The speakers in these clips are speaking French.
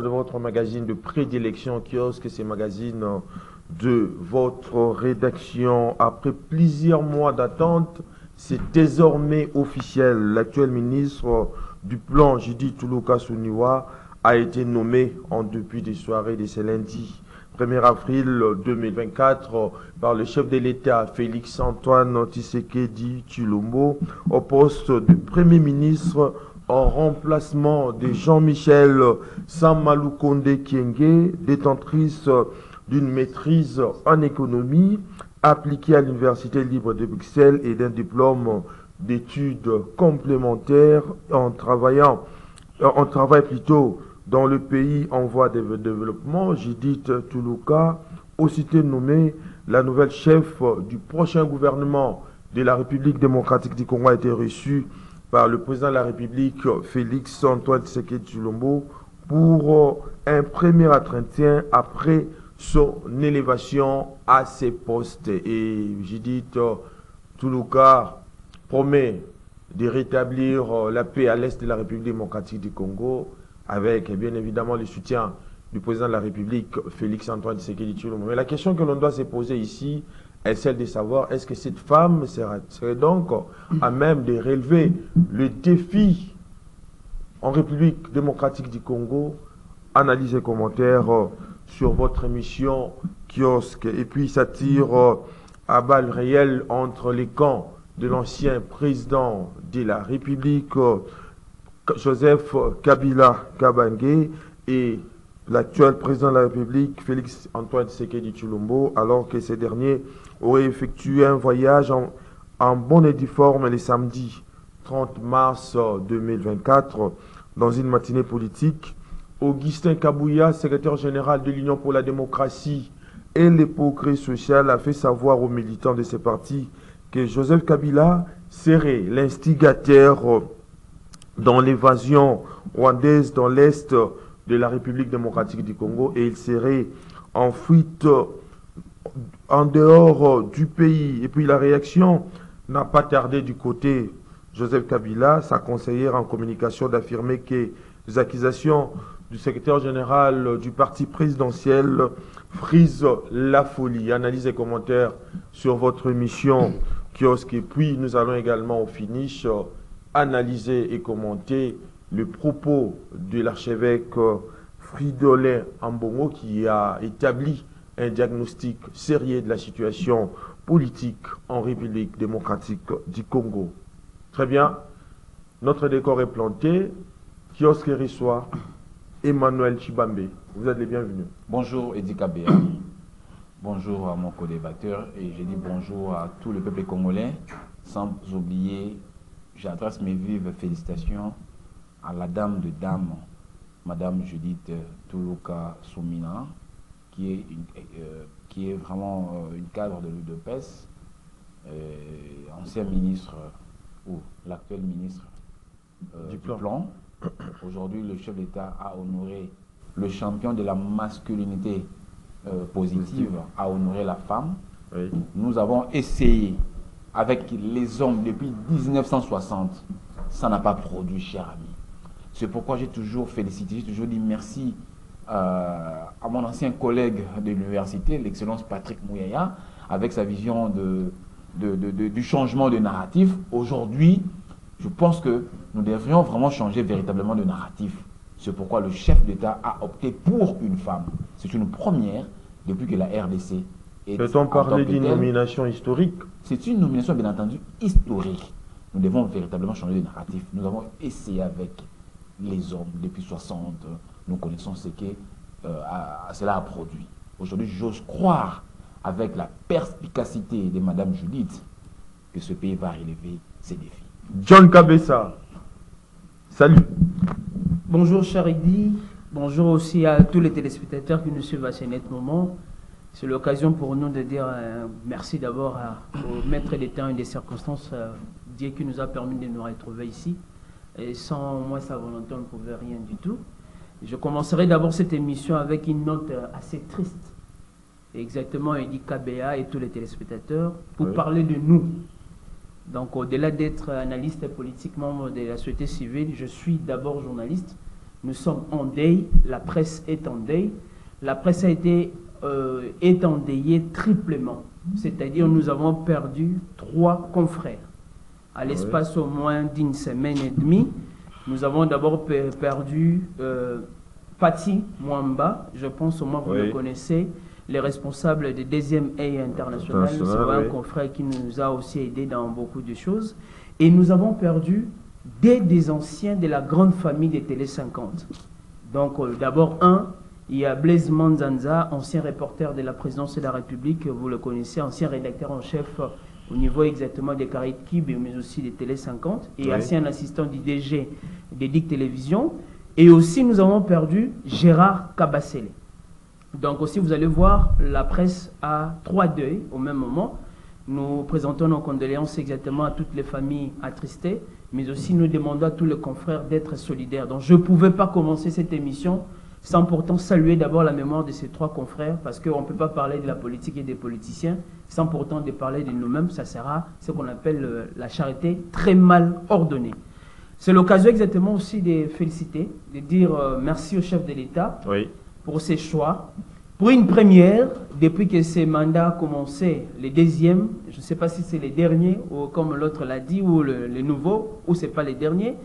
De votre magazine de prédilection Kiosque, c'est magazine de votre rédaction. Après plusieurs mois d'attente, c'est désormais officiel. L'actuel ministre du Plan, Judith Toulouka Souniwa, a été nommé en début des soirées de ce lundi 1er avril 2024 par le chef de l'État Félix Antoine Tshisekedi Tshilombo au poste de Premier ministre en remplacement de Jean-Michel Samalou Condé Kienge, détentrice d'une maîtrise en économie appliquée à l'Université libre de Bruxelles et d'un diplôme d'études complémentaires en travail plutôt dans le pays en voie de développement. Judith Toulouka, aussitôt nommée la nouvelle chef du prochain gouvernement de la République démocratique du Congo, a été reçue par le président de la République, Félix Antoine Tshisekedi Tshilombo, pour un premier entretien après son élévation à ses postes. Et Judith Toulouka promet de rétablir la paix à l'est de la République démocratique du Congo, avec bien évidemment le soutien du président de la République, Félix Antoine Tshisekedi Tshilombo. Mais la question que l'on doit se poser ici est celle de savoir, est-ce que cette femme serait donc à même de relever le défi en République démocratique du Congo? Analyse et commentaires sur votre émission Kiosque. Et puis ça tire à balles réelles entre les camps de l'ancien président de la République, Joseph Kabila Kabange, et l'actuel président de la République, Félix Antoine Tshisekedi Tshilombo, alors que ces derniers auraient effectué un voyage en bonne et due forme le samedi 30 mars 2024 dans une matinée politique. Augustin Kabouya, secrétaire général de l'Union pour la démocratie et le progrès social, a fait savoir aux militants de ce parti que Joseph Kabila serait l'instigateur dans l'évasion rwandaise dans l'est de la République démocratique du Congo, et il serait en fuite en dehors du pays. Et puis la réaction n'a pas tardé du côté Joseph Kabila, sa conseillère en communication, d'affirmer que les accusations du secrétaire général du parti présidentiel frisent la folie. Analyse et commentaires sur votre émission Kiosque. Et puis nous allons également au finish analyser et commenter le propos de l'archevêque Fridolin Ambongo, qui a établi un diagnostic sérieux de la situation politique en République démocratique du Congo. Très bien, notre décor est planté. Kiosque reçoit Emmanuel Chibambe. Vous êtes les bienvenus. Bonjour Edi Kabea. Bonjour à mon co-débatteur, et je dis bonjour à tout le peuple congolais, sans oublier, j'adresse mes vives félicitations à la dame de dames, Madame Judith Toulouka Soumina, qui est vraiment une cadre de l'UDPS, ancien ministre, ou l'actuel ministre du plan. Aujourd'hui, le chef d'État a honoré le champion de la masculinité positive, a honoré la femme. Oui. Nous avons essayé avec les hommes depuis 1960. Ça n'a pas produit, cher ami. C'est pourquoi j'ai toujours félicité, j'ai toujours dit merci à mon ancien collègue de l'université, l'excellence Patrick Mouyaya, avec sa vision du changement de narratif. Aujourd'hui, je pense que nous devrions vraiment changer véritablement de narratif. C'est pourquoi le chef d'État a opté pour une femme. C'est une première depuis que la RDC est... Peut-on parler d'une nomination historique? C'est une nomination, bien entendu, historique. Nous devons véritablement changer de narratif. Nous avons essayé avec les hommes depuis 60. Nous connaissons ce que cela a produit. Aujourd'hui, j'ose croire, avec la perspicacité de Madame Judith, que ce pays va relever ses défis. John Kabessa, salut. Bonjour Charidi, bonjour aussi à tous les téléspectateurs qui nous suivent à ce net moment. C'est l'occasion pour nous de dire merci d'abord au maître des temps et des circonstances, Dieu qui nous a permis de nous retrouver ici. Et sans moi, sa volonté, on ne pouvait rien du tout. Je commencerai d'abord cette émission avec une note assez triste. Exactement, Edi Kabea et tous les téléspectateurs, pour parler de nous. Donc, au-delà d'être analyste politique, membre de la société civile, je suis d'abord journaliste, Nous sommes en deuil, la presse est en deuil. La presse a été est endeuillée triplement. C'est-à-dire nous avons perdu 3 confrères. À l'espace au moins d'une semaine et demie, nous avons d'abord perdu Pati Mwamba, je pense au moins vous le connaissez, les responsables des 2e œil international. C'est un confrère qui nous a aussi aidé dans beaucoup de choses. Et nous avons perdu des anciens de la grande famille des Télé 50. Donc d'abord il y a Blaise Manzanza, ancien reporter de la présidence de la République, vous le connaissez, ancien rédacteur en chef au niveau exactement des Caraïbes, mais aussi des Télé 50, et ancien assistant du DG des DIC Télévision. Et aussi, nous avons perdu Gérard Kabasele. Donc aussi, vous allez voir, la presse a 3 deuils au même moment. Nous présentons nos condoléances exactement à toutes les familles attristées, mais aussi nous demandons à tous les confrères d'être solidaires. Donc je ne pouvais pas commencer cette émission sans pourtant saluer d'abord la mémoire de ces 3 confrères, parce qu'on ne peut pas parler de la politique et des politiciens sans pourtant de parler de nous-mêmes. Ça sera ce qu'on appelle la charité très mal ordonnée. C'est l'occasion exactement aussi de féliciter, de dire merci au chef de l'État pour ses choix. Pour une première, depuis que ces mandats ont commencé, les 2e, je ne sais pas si c'est les derniers, ou comme l'autre l'a dit, ou les nouveaux, ou ce n'est pas les derniers,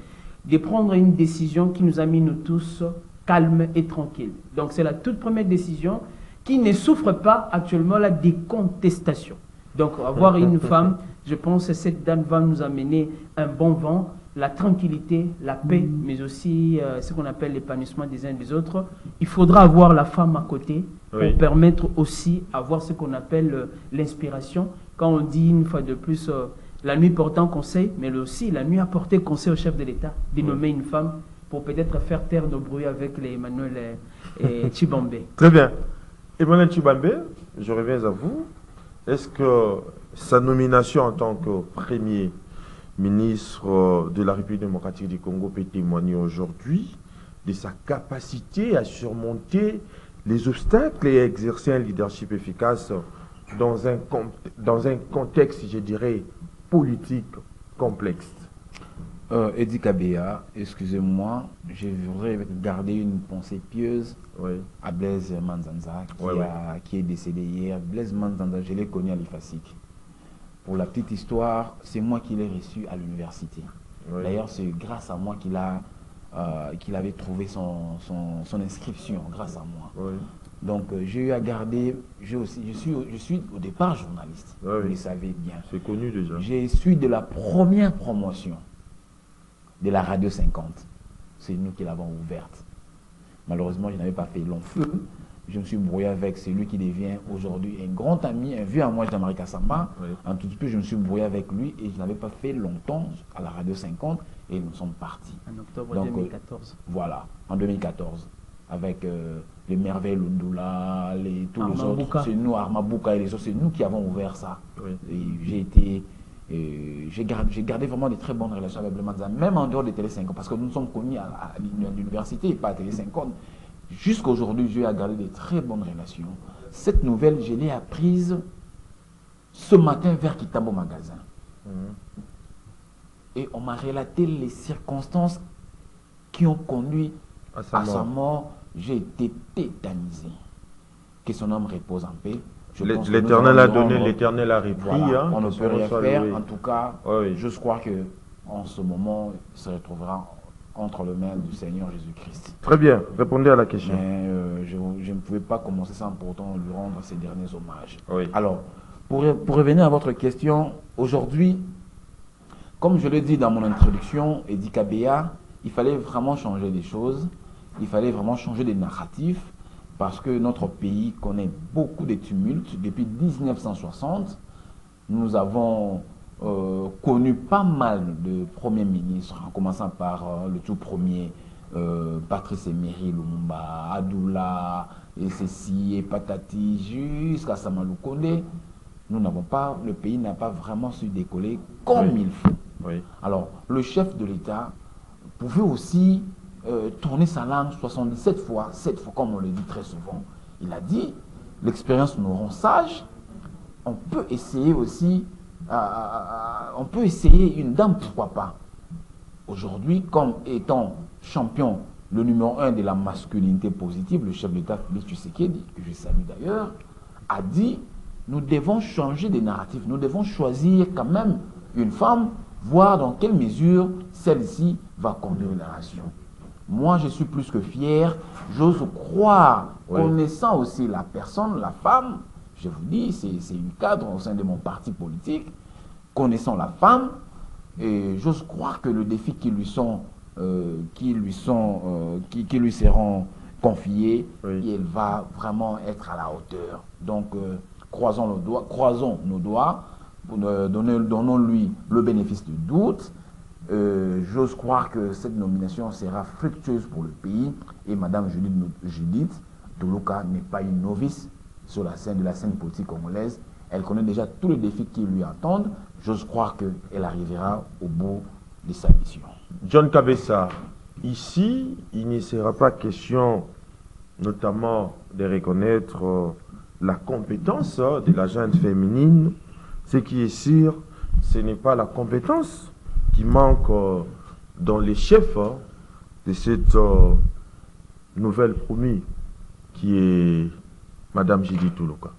de prendre une décision qui nous a mis nous tous calmes et tranquilles. Donc c'est la toute première décision qui ne souffre pas actuellement là des contestations. Donc avoir une femme, je pense que cette dame va nous amener un bon vent, la tranquillité, la paix, mais aussi ce qu'on appelle l'épanouissement des uns des autres. Il faudra avoir la femme à côté pour permettre aussi avoir ce qu'on appelle l'inspiration. Quand on dit une fois de plus la nuit portant conseil, mais aussi la nuit apporter conseil au chef de l'État, de nommer une femme pour peut-être faire taire nos bruits avec les Emmanuel et Chibambe. Très bien. Emmanuel Chibambe, je reviens à vous. Est-ce que sa nomination en tant que premier ministre de la République démocratique du Congo peut témoigner aujourd'hui de sa capacité à surmonter les obstacles et à exercer un leadership efficace dans un contexte, je dirais, politique complexe? Edi Kabea, excusez-moi, je voudrais garder une pensée pieuse à Blaise Manzanza qui est décédé hier. Blaise Manzanza, je l'ai connu à l'IFASIC. Pour la petite histoire, c'est moi qui l'ai reçu à l'université. D'ailleurs, c'est grâce à moi qu'il avait trouvé son inscription, grâce à moi. Donc, j'ai eu à garder, je suis au départ journaliste, vous le savez bien. C'est connu déjà. Je suis de la première promotion de la Radio 50. C'est nous qui l'avons ouverte. Malheureusement, je n'avais pas fait long feu. Je me suis brouillé avec celui qui devient aujourd'hui un grand ami, un vieux à moi, Jean-Marie Kassamba. Un tout petit peu, je me suis brouillé avec lui et je n'avais pas fait longtemps à la Radio 50 et nous sommes partis. En octobre 2014. Voilà, en 2014. Avec les merveilles Lundula, tous les autres. C'est nous, Armabouka et les autres, c'est nous qui avons ouvert ça. Et j'ai gardé vraiment de très bonnes relations avec le Manza, même en dehors des Télé 50, parce que nous sommes connus à l'université, pas à Télé 50. Jusqu'à aujourd'hui, j'ai gardé de très bonnes relations. Cette nouvelle, je l'ai apprise ce matin vers Kitabo Magasin. Et on m'a relaté les circonstances qui ont conduit à sa mort. J'ai été tétanisé. Que son âme repose en paix. L'Éternel a donné, l'Éternel a repris. Voilà, on ne peut rien faire. En tout cas, je crois qu'en ce moment, il se retrouvera entre les mains du Seigneur Jésus-Christ. Très bien, répondez à la question. Mais je ne pouvais pas commencer sans pourtant lui rendre ses derniers hommages. Alors, pour revenir à votre question, aujourd'hui, comme je l'ai dit dans mon introduction, Edi Kabea, il fallait vraiment changer des choses, il fallait vraiment changer des narratifs, parce que notre pays connaît beaucoup de tumultes. Depuis 1960, nous avons connu pas mal de premiers ministres, en commençant par le tout premier, Patrice Emery Lumumba, Adoula, et ceci, et Patati, jusqu'à Samalou Kondé. Le pays n'a pas vraiment su décoller comme il faut. Alors, le chef de l'État pouvait aussi tourner sa langue 77 fois, 7 fois, comme on le dit très souvent. Il a dit, l'expérience nous rend sages, on peut essayer aussi, on peut essayer une dame, pourquoi pas. Aujourd'hui, comme étant champion le numéro 1 de la masculinité positive, le chef d'État Félix Tshisekedi, que je salue d'ailleurs, a dit nous devons changer de narratif, nous devons choisir quand même une femme, voir dans quelle mesure celle-ci va conduire la nation. Moi, je suis plus que fier, j'ose croire, connaissant aussi la personne, la femme, je vous dis, c'est une cadre au sein de mon parti politique, connaissant la femme, et j'ose croire que le défi qui lui seront confiés, et elle va vraiment être à la hauteur. Donc, croisons nos doigts, donnons-lui le bénéfice du doute. J'ose croire que cette nomination sera fructueuse pour le pays, et Madame Judith Tuluka n'est pas une novice sur la scène politique congolaise. Elle connaît déjà tous les défis qui lui attendent. J'ose croire qu'elle arrivera au bout de sa mission. John Kabessa, ici, il ne sera pas question notamment de reconnaître la compétence de la jeune féminine. Ce qui est sûr, ce n'est pas la compétence qui manque dans les chefs de cette nouvelle promue qui est Madame Judith Tuluka.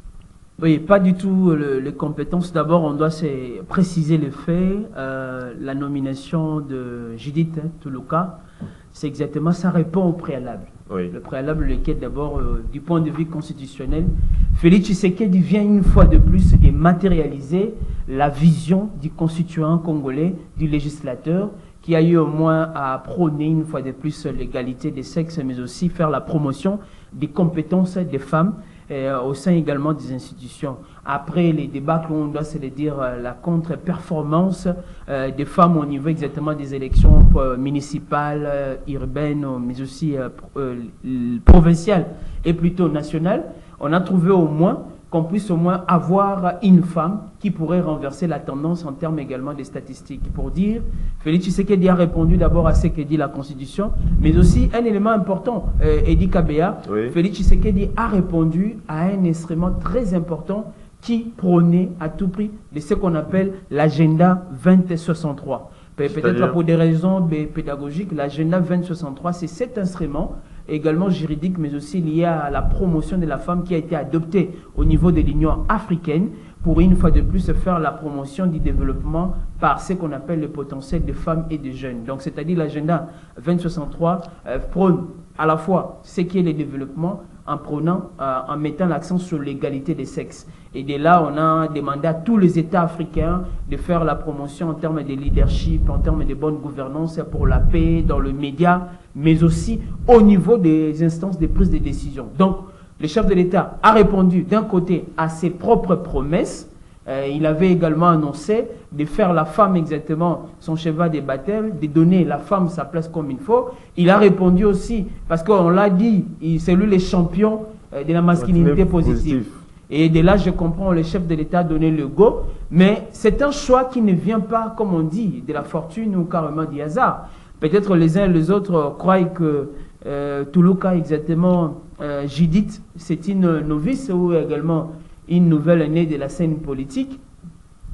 Oui, pas du tout les compétences. D'abord, on doit préciser les faits. La nomination de Judith Tuluka, c'est exactement, ça répond au préalable. Oui. Le préalable, lequel d'abord, du point de vue constitutionnel, Félix Tshisekedi vient une fois de plus de matérialiser la vision du constituant congolais, du législateur, qui a eu au moins à prôner une fois de plus l'égalité des sexes, mais aussi faire la promotion des compétences des femmes au sein également des institutions. Après les débats qu'on doit se le dire, la contre-performance des femmes au niveau exactement des élections municipales, urbaines, mais aussi provinciales et plutôt nationales, on a trouvé au moins qu'on puisse au moins avoir une femme qui pourrait renverser la tendance en termes également des statistiques. Pour dire, Félix Tshisekedi a répondu d'abord à ce que dit la Constitution, mais aussi un élément important, Edi Kabea, Félix Tshisekedi a répondu à un instrument très important qui prônait à tout prix de ce qu'on appelle l'agenda 2063. Peut-être pour des raisons pédagogiques, l'agenda 2063, c'est cet instrument également juridique, mais aussi lié à la promotion de la femme qui a été adoptée au niveau de l'Union africaine pour une fois de plus faire la promotion du développement par ce qu'on appelle le potentiel des femmes et des jeunes. Donc, c'est-à-dire l'agenda 2063 prône à la fois ce qui est le développement en mettant l'accent sur l'égalité des sexes. Et de là, on a demandé à tous les États africains de faire la promotion en termes de leadership, en termes de bonne gouvernance pour la paix dans le média, mais aussi au niveau des instances de prise de décision. Donc, le chef de l'État a répondu d'un côté à ses propres promesses. Il avait également annoncé de faire la femme exactement son cheval de baptême, de donner la femme sa place comme il faut. Il a répondu aussi, parce qu'on l'a dit, c'est lui le champion de la masculinité positive. Et de là, je comprends, le chef de l'État a donné le go, mais c'est un choix qui ne vient pas, comme on dit, de la fortune ou carrément du hasard. Peut-être les uns et les autres croient que Tuluka, exactement, Judith, c'est une novice ou également une nouvelle née de la scène politique.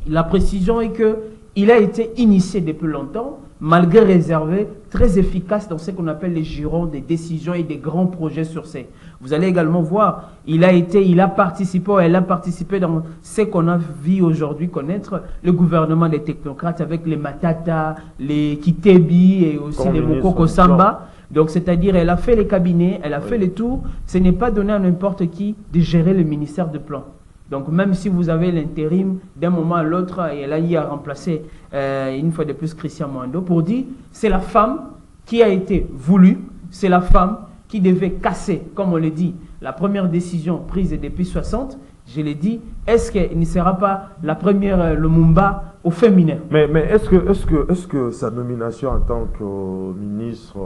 La précision est qu'il a été initié depuis longtemps, malgré réservé, très efficace dans ce qu'on appelle les jurons des décisions et des grands projets sur ces. Vous allez également voir, elle a participé dans ce qu'on a vu aujourd'hui connaître, le gouvernement des technocrates avec les Matata, les Kitebi et aussi les Mokoko Samba. Donc, c'est-à-dire, elle a fait les cabinets, elle a fait les tours. Ce n'est pas donné à n'importe qui de gérer le ministère de plan. Donc, même si vous avez l'intérim d'un moment à l'autre, et elle a eu à remplacer une fois de plus Christian Mwando, pour dire, c'est la femme qui a été voulue, c'est la femme qui devait casser, comme on le dit, la première décision prise depuis 60. Je l'ai dit, est-ce qu'elle ne sera pas la première Lumumba au féminin? Mais est-ce que sa nomination en tant que ministre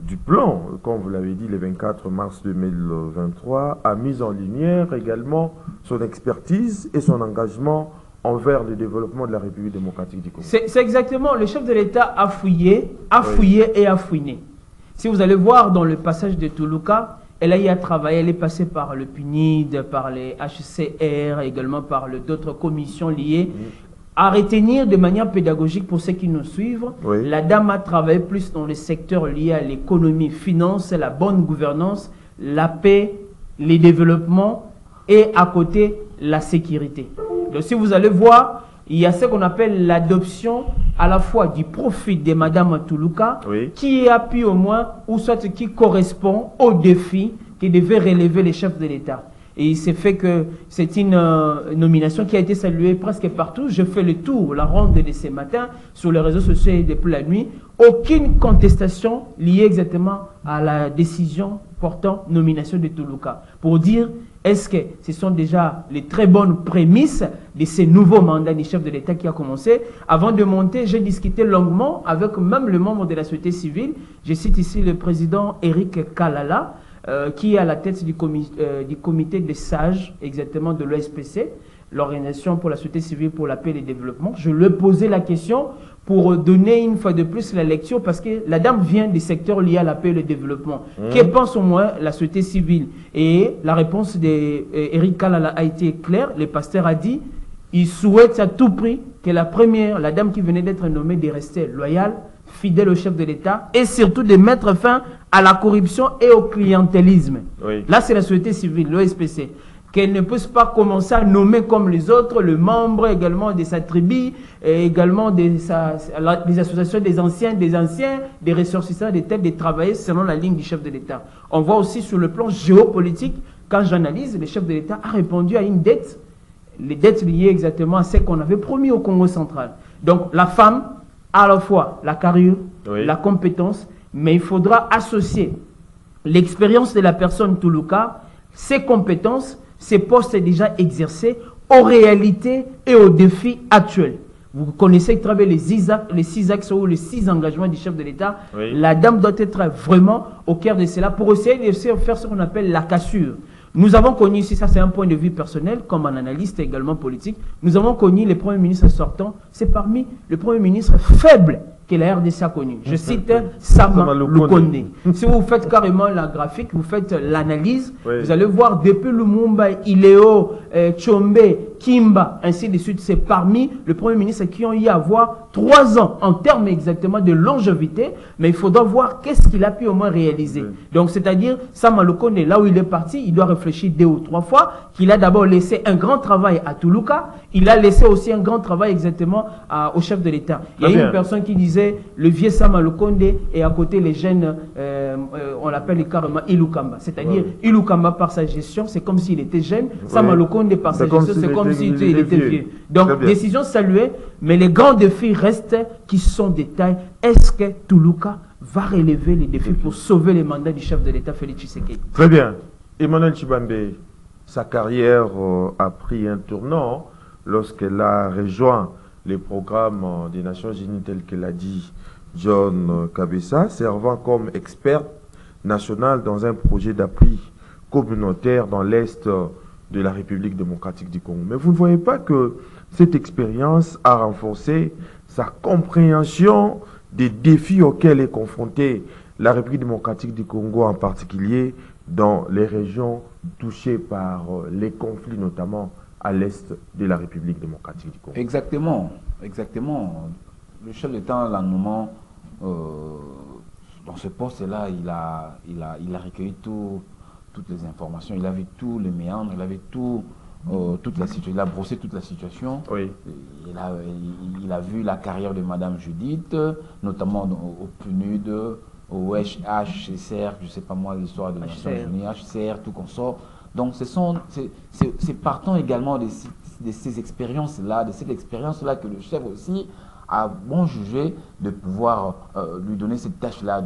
du plan, comme vous l'avez dit, le 24 mars 2023, a mis en lumière également son expertise et son engagement envers le développement de la République démocratique du Congo? C'est exactement, le chef de l'État a fouillé et a fouiné. Si vous allez voir dans le passage de Tuluka, elle a eu à travailler, elle est passée par le PNID, par les HCR, également par d'autres commissions liées. À retenir de manière pédagogique pour ceux qui nous suivent, Oui. la dame a travaillé plus dans les secteurs liés à l'économie, finance, la bonne gouvernance, la paix, les développements et à côté la sécurité. Donc si vous allez voir, il y a ce qu'on appelle l'adoption à la fois du profil de Madame Toulouka, Oui. qui a pu au moins, ou soit qui correspond aux défis qui devaient relever les chefs de l'État. Et il s'est fait que c'est une nomination qui a été saluée presque partout. Je fais le tour, la ronde de ce matin sur les réseaux sociaux et depuis la nuit. Aucune contestation liée exactement à la décision portant nomination de Toulouka. Pour dire, est-ce que ce sont déjà les très bonnes prémices de ce nouveau mandat du chef de l'État qui a commencé? Avant de monter, j'ai discuté longuement avec même le membre de la société civile. Je cite ici le président Eric Kalala, qui est à la tête du comité des sages, exactement de l'OSPC, l'Organisation pour la société civile pour la paix et le développement. Je lui ai posé la question pour donner une fois de plus la lecture, parce que la dame vient des secteurs liés à la paix et le développement. Que pense au moins la société civile? Et la réponse d'Eric Kalala a été claire. Le pasteur a dit, il souhaite à tout prix que la dame qui venait d'être nommée, de rester loyale, fidèle au chef de l'État et surtout de mettre fin à la corruption et au clientélisme. Oui. Là, c'est la société civile, l'OSPC. Qu'elle ne puisse pas commencer à nommer comme les autres, le membre également de sa tribu, et également des associations des anciens, des ressortissants, des travailleurs selon la ligne du chef de l'État. On voit aussi sur le plan géopolitique, quand j'analyse, le chef de l'État a répondu à une dette, les dettes liées exactement à celles qu'on avait promis au Congo central. Donc la femme, à la fois la carrure, Oui. la compétence, mais il faudra associer l'expérience de la personne Toulouka, ses compétences, ses postes déjà exercés aux réalités et aux défis actuels. Vous connaissez très bien les 6 axes ou les 6 engagements du chef de l'État. Oui. La dame doit être vraiment au cœur de cela pour essayer de faire ce qu'on appelle la cassure. Nous avons connu ici, ça c'est un point de vue personnel, comme un analyste également politique, nous avons connu les premiers ministres sortants, c'est parmi les premiers ministres faibles que la RDC a connu. Je cite Sama Lukonde. Si vous faites carrément la graphique, vous faites l'analyse, Oui. vous allez voir depuis Lumumba, Ileo, Tchombe, Kimba, ainsi de suite, c'est parmi les premiers ministres qui ont eu à avoir 3 ans en termes exactement de longévité, mais il faudra voir qu'est-ce qu'il a pu au moins réaliser. Oui. Donc, c'est-à-dire, Sama Lukonde, là où il est parti, il doit réfléchir 2 ou 3 fois, qu'il a d'abord laissé un grand travail à Toulouka, il a laissé aussi un grand travail exactement au chef de l'État. Il y a Très bien. une personne qui disait, le vieux Sama Lukonde et à côté les jeunes, on l'appelle carrément Ilukamba. C'est-à-dire, Ouais. Ilukamba par sa gestion, c'est comme s'il était jeune, Sama Ouais. Lukonde par sa C'est comme gestion, s'il c'est comme était- s'il il était était vieux. vieux. Très Donc, bien. décision saluée, mais les grands défis restent qui sont détails. Est-ce que Toulouka va relever les défis pour sauver les mandats du chef de l'État, Félix Tshisekedi? Très bien. Emmanuel Chibambe, sa carrière a pris un tournant lorsqu'elle a rejoint les programmes des Nations Unies tels qu'elle a dit John Kabessa, servant comme experte nationale dans un projet d'appui communautaire dans l'Est de la République démocratique du Congo. Mais vous ne voyez pas que cette expérience a renforcé sa compréhension des défis auxquels est confrontée la République démocratique du Congo, en particulier dans les régions touchées par les conflits, notamment à l'est de la République démocratique du Congo. Exactement, exactement. Le chef d'État, là, moment, dans ce poste-là, il a recueilli toutes les informations, il a vu tous les méandres, il a vu toute la situation, il a brossé toute la situation. Oui. Il a vu la carrière de Madame Judith, notamment au PNUD, au HCR, je ne sais pas moi, l'histoire de Nations Unies, HCR, tout consort. Donc c'est partant également de ces expériences-là, de cette expérience-là que le chef aussi a bon jugé de pouvoir lui donner cette tâche-là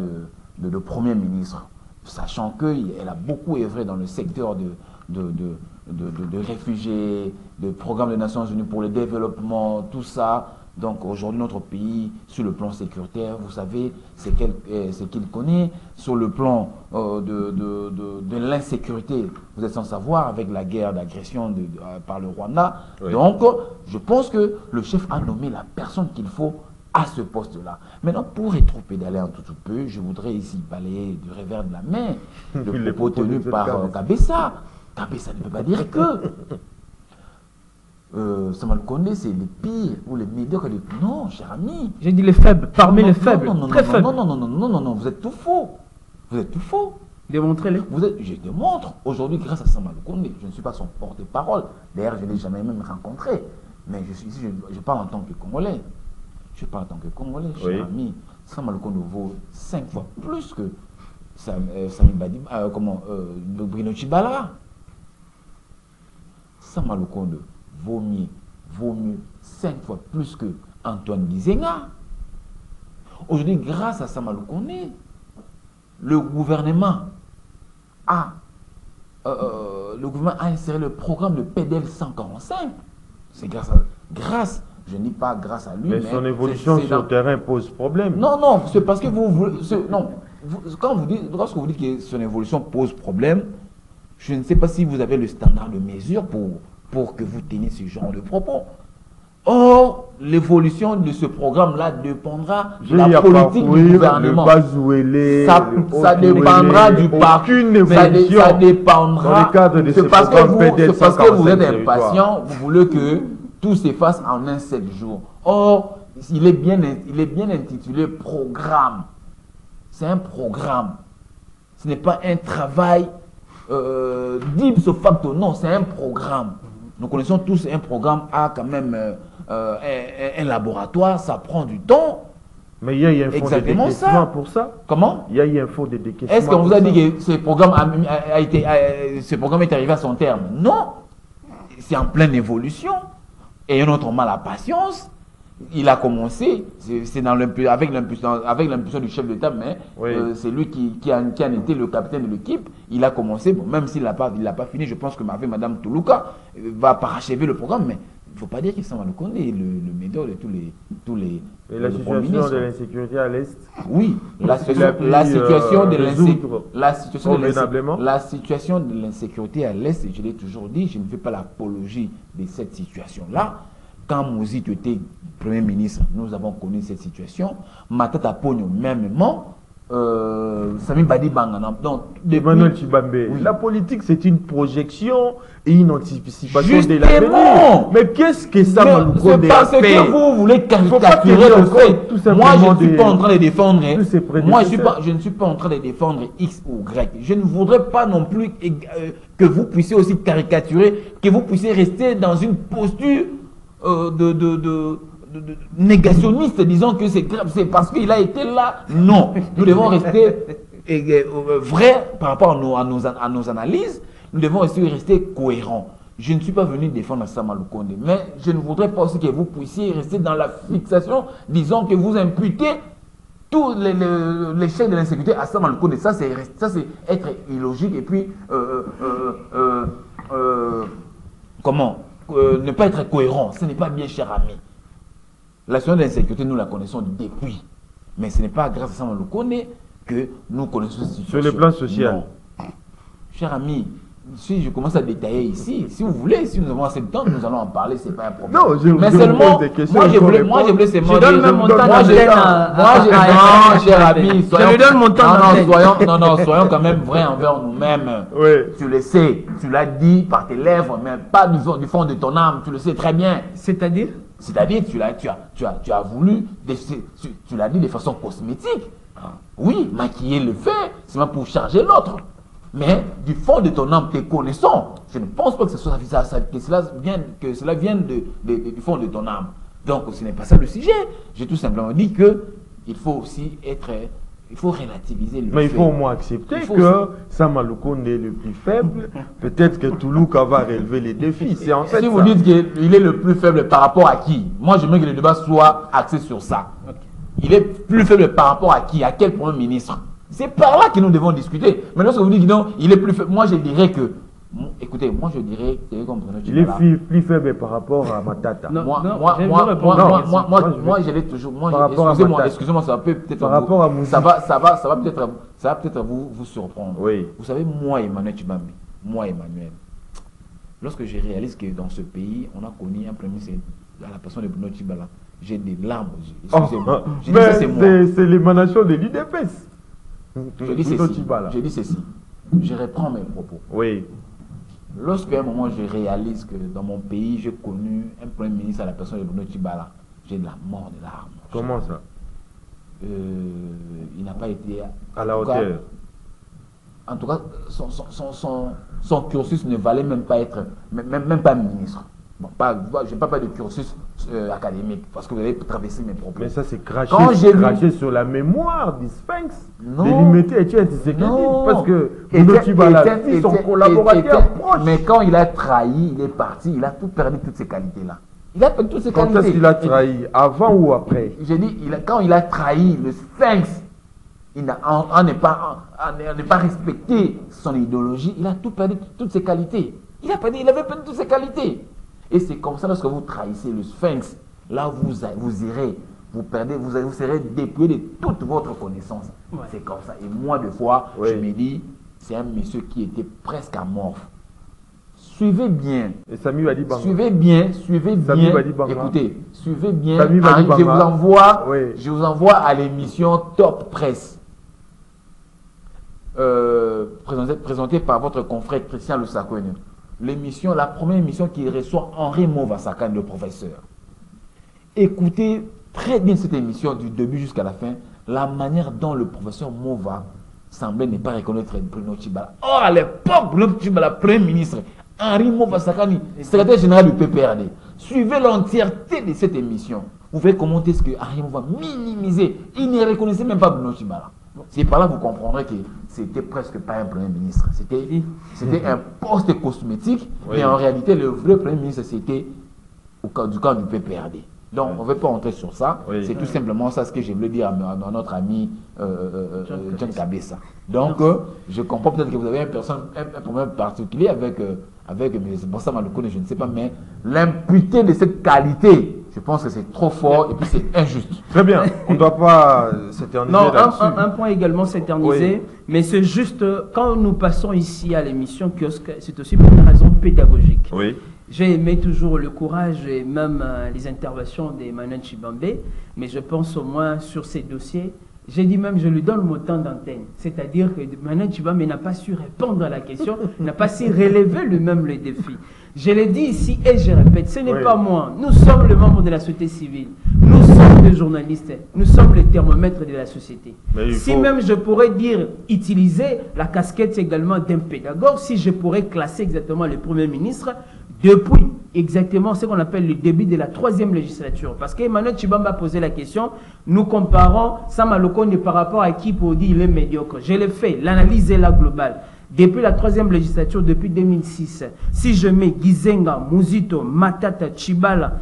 de Premier ministre, sachant qu'elle a beaucoup œuvré dans le secteur de réfugiés, de programmes des Nations Unies pour le développement, tout ça. Donc aujourd'hui, notre pays, sur le plan sécuritaire, vous savez, c'est qu'il connaît. Sur le plan de l'insécurité, vous êtes sans savoir, avec la guerre d'agression par le Rwanda. Oui. Donc, je pense que le chef a nommé la personne qu'il faut à ce poste-là. Maintenant, pour rétropédaler un tout peu, je voudrais ici balayer du revers de la main le propos tenu par Kabessa. Kabessa ne peut pas dire que... Samuel Condé, c'est les pires ou les médiocres. Non, cher ami. J'ai dit les faibles, parmi les faibles, très faibles. Non, vous êtes tout faux. Vous êtes tout faux. Démontrez-les. Je démontre. Aujourd'hui, grâce à Samuel Condé, je ne suis pas son porte-parole. D'ailleurs, je ne l'ai jamais même rencontré. Mais je suis ici, je parle en tant que Congolais. Je parle en tant que Congolais, cher ami. Samuel Condé vaut 5 fois plus que Sami Badi, Bruno Tshibala. Samuel Condé vaut mieux 5 fois plus que Antoine Gizenga. Aujourd'hui, grâce à Samuel Condé, le gouvernement a inséré le programme de PDL 145. C'est grâce, je ne dis pas grâce à lui, mais son évolution sur le terrain pose problème. Non, c'est parce que lorsque vous dites que son évolution pose problème, je ne sais pas si vous avez le standard de mesure pour que vous teniez ce genre de propos. Or, l'évolution de ce programme-là dépendra de la politique du gouvernement. Ça dépendra du parcours. Ça dépendra. C'est parce que vous êtes impatient, vous voulez que tout s'efface en un seul jour. Or, il est bien intitulé programme. C'est un programme. Ce n'est pas un travail d'ipso facto. Non, c'est un programme. Nous connaissons tous un programme a quand même un laboratoire, ça prend du temps. Mais il y a eu un fonds de décaissement pour ça. Comment? Il y a eu un fonds de décaissement. Est-ce qu'on vous a dit que ce programme est arrivé à son terme? Non. C'est en pleine évolution. Et notre mal à patience. Il a commencé, c'est avec l'impulsion du chef d'État, mais c'est lui qui a été le capitaine de l'équipe. Il a commencé, bon, même s'il n'a pas fini, je pense que Mme Toulouka va parachever le programme, mais il ne faut pas dire qu'il s'en va le connaître, le médior de tous les et la situation de l'insécurité à l'Est. Oui, la situation de l'insécurité à l'Est, je l'ai toujours dit, je ne fais pas l'apologie de cette situation-là. Quand Mouzit était Premier ministre, nous avons connu cette situation. Matata Pogno, mêmement, Sami Badi Bangana. Donc, Emmanuel Tshibambe, la politique c'est une projection et une anticipation de l'avenir. Mais qu'est-ce que ça m'a fait? C'est parce que vous voulez caricaturer le fait. Moi, je ne suis pas en train de défendre. Je ne suis pas en train de défendre X ou Y. Je ne voudrais pas non plus que vous puissiez aussi caricaturer, que vous puissiez rester dans une posture de négationniste, disant que c'est grave, c'est parce qu'il a été là. Non, nous devons rester vrais par rapport à nos analyses. Nous devons rester cohérents. Je ne suis pas venu défendre Samuel Condé, mais je ne voudrais pas aussi que vous puissiez rester dans la fixation, disant que vous imputez tout l'échec de l'insécurité à Samuel Condé. Ça, c'est être illogique et puis ne pas être cohérent. Ce n'est pas bien, cher ami. La situation de l'insécurité, nous la connaissons depuis. Mais ce n'est pas grâce à Samuel Condé que nous connaissons cette situation. Sur le plan social. Non. Cher ami, si je commence à détailler ici, si vous voulez, si nous avons assez de temps, nous allons en parler, c'est pas un problème. Non, mais seulement, moi je voulais seulement je donne même mon temps cher ami, soyons quand même vrais envers nous-mêmes. Oui. Tu le sais, tu l'as dit par tes lèvres, mais pas du fond de ton âme, tu le sais très bien. C'est-à-dire, tu as voulu, tu l'as dit de façon cosmétique. Oui, maquiller le fait, c'est même pour charger l'autre. Mais du fond de ton âme, tes connaissants, je ne pense pas que cela vienne du fond de ton âme. Donc, ce n'est pas ça le sujet. J'ai tout simplement dit que il faut aussi il faut relativiser le fait. Mais il faut au moins accepter que Samuel Condé est le plus faible. Peut-être que Toulouka va relever les défis. C'est en fait si vous dites qu'il est le plus faible par rapport à qui? Moi, j'aimerais que le débat soit axé sur ça. Okay. Il est plus faible par rapport à qui? À quel Premier ministre? C'est par là que nous devons discuter. Mais lorsque vous dites non, il est plus faible, moi je dirais que, écoutez, moi je dirais, il est plus faible par rapport à Matata. Moi je l'ai toujours. Excusez-moi, ça peut peut-être par rapport à Mouzit. Ça va peut-être vous surprendre. Oui. Vous savez, moi Emmanuel Tshibambe, lorsque je réalise que dans ce pays, on a connu un premier ministre à la personne de Bruno Tshibala, j'ai des larmes aux yeux. Excusez-moi. C'est l'émanation de l'UDPS. Je dis ceci, je reprends mes propos. Oui. Lorsqu'à un moment je réalise que dans mon pays, j'ai connu un Premier ministre à la personne de Bruno Tshibala, j'ai de la mort de larmes. Comment ça? Il n'a pas été à la hauteur. En tout cas, son cursus ne valait même pas être, même pas ministre. Bon, je ne vais pas parler de cursus académique, parce que vous avez traversé mes propos. Mais ça, c'est craché sur la mémoire du Sphinx. Délimité et tu es parce que Bruno Tshibala, son collaborateur proche. Mais quand il a trahi, il est parti, il a tout perdu, toutes ces qualités-là. Il a perdu toutes ces qualités. Quand est-ce qu'il a trahi? Avant ou après? J'ai dit, quand il a trahi le Sphinx, on n'est pas respecté son idéologie, il a tout perdu, toutes ses qualités. Il avait perdu toutes ses qualités. Et c'est comme ça, lorsque vous trahissez le Sphinx, là vous irez, vous serez dépouillé de toute votre connaissance. Ouais. C'est comme ça. Et moi, des fois, je me dis, c'est un monsieur qui était presque amorphe. Suivez bien. Et Sami Badi Banga. Suivez bien. Écoutez, suivez bien. Je vous envoie à l'émission Top Presse. Présenté par votre confrère Christian Lusakone. La première émission qui reçoit Henri Mova-Sakane, le professeur. Écoutez très bien cette émission du début jusqu'à la fin, la manière dont le professeur Mova semblait ne pas reconnaître Bruno Tshibala. Or, à l'époque, Bruno Tshibala, Premier ministre, Henri Mova-Sakane, secrétaire général du PPRD. Suivez l'entièreté de cette émission. Vous verrez comment est-ce que Henri Mova minimisait. Il ne reconnaissait même pas Bruno Tshibala. C'est par là que vous comprendrez que c'était presque pas un Premier ministre. C'était un poste cosmétique, mais en réalité, le vrai Premier ministre, c'était du camp du PPRD. Donc, on ne veut pas entrer sur ça. C'est tout simplement ça ce que je voulais dire à notre ami John Kabessa. Donc, je comprends peut-être que vous avez un problème particulier avec Bossa Malokone, je ne sais pas, mais l'imputer de cette qualité, je pense que c'est trop fort et puis c'est injuste. Très bien, on ne doit pas s'éterniser là-dessus. Un point également s'éterniser, mais c'est juste quand nous passons ici à l'émission Kiosque, c'est aussi pour une raison pédagogique. Oui. J'ai aimé toujours le courage et même les interventions d'Emmanuel Tshibambe, mais je pense au moins sur ces dossiers, j'ai dit même je lui donne mon temps d'antenne. C'est-à-dire que Emmanuel Tshibambe n'a pas su répondre à la question, n'a pas su relever lui-même le défi. Je l'ai dit ici et je répète, ce n'est pas moi. Nous sommes les membres de la société civile. Nous sommes des journalistes. Nous sommes les thermomètres de la société. Si même je pourrais dire, utiliser la casquette également d'un pédagogue, si je pourrais classer exactement le Premier ministre, depuis exactement ce qu'on appelle le début de la 3e législature. Parce qu'Emmanuel Tshibambe a posé la question, nous comparons Sam Malokone par rapport à qui pour dire il est médiocre. Je l'ai fait, l'analyse est là globale. Depuis la 3e législature, depuis 2006, si je mets Gizenga, Muzito, Matata, Tshibala,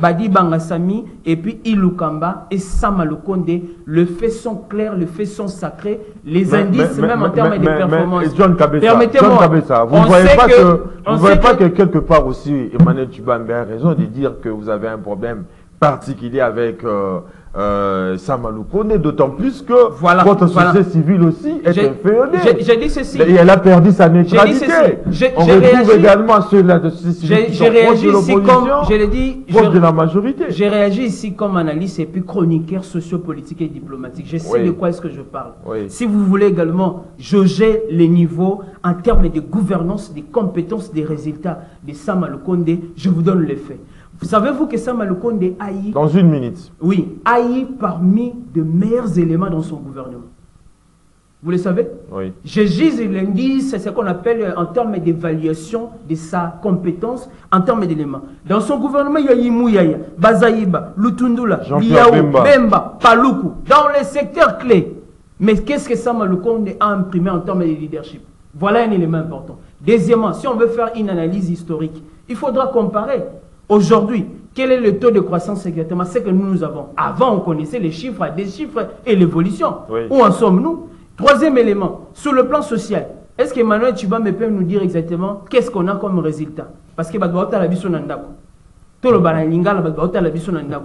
Badi Bangasami, et puis Ilukamba et Sam Malokone, les faits sont clairs, les faits sont sacrés, les indices, même en termes de performance. Permettez-moi, vous ne voyez pas que quelque part aussi, Emmanuel Tshibambe a raison de dire que vous avez un problème particulier avec Sam Malokone, d'autant plus que votre société civile aussi est inféodée. J'ai dit ceci. Et elle a perdu sa neutralité. On retrouve également ceux de la société civile qui sont proches de l'opposition, proches de la majorité. J'ai réagi ici comme analyste et puis chroniqueur sociopolitique et diplomatique. Je sais de quoi est-ce que je parle. Si vous voulez également jauger les niveaux en termes de gouvernance, des compétences, des résultats de Sam Malokone, je vous donne les faits. Savez-vous que Sam Malokone haït... Dans une minute. Oui, haït parmi de meilleurs éléments dans son gouvernement. Vous le savez? Oui. Je gise l'indice, c'est ce qu'on appelle en termes d'évaluation de sa compétence, en termes d'éléments. Dans son gouvernement, il y a Yimou-Yaya, Bazaïba, Lutundula, Liao, Bemba, Paloukou, dans les secteurs clés. Mais qu'est-ce que Sam Malokone a imprimé en termes de leadership? Voilà un élément important. Deuxièmement, si on veut faire une analyse historique, il faudra comparer. Aujourd'hui, quel est le taux de croissance exactement? C'est que nous avons. Avant, on connaissait les chiffres, des chiffres et l'évolution. Où en sommes-nous? Troisième élément, sur le plan social, est-ce que Emmanuel Tshibambe peut nous dire exactement qu'est-ce qu'on a comme résultat? Parce que tout le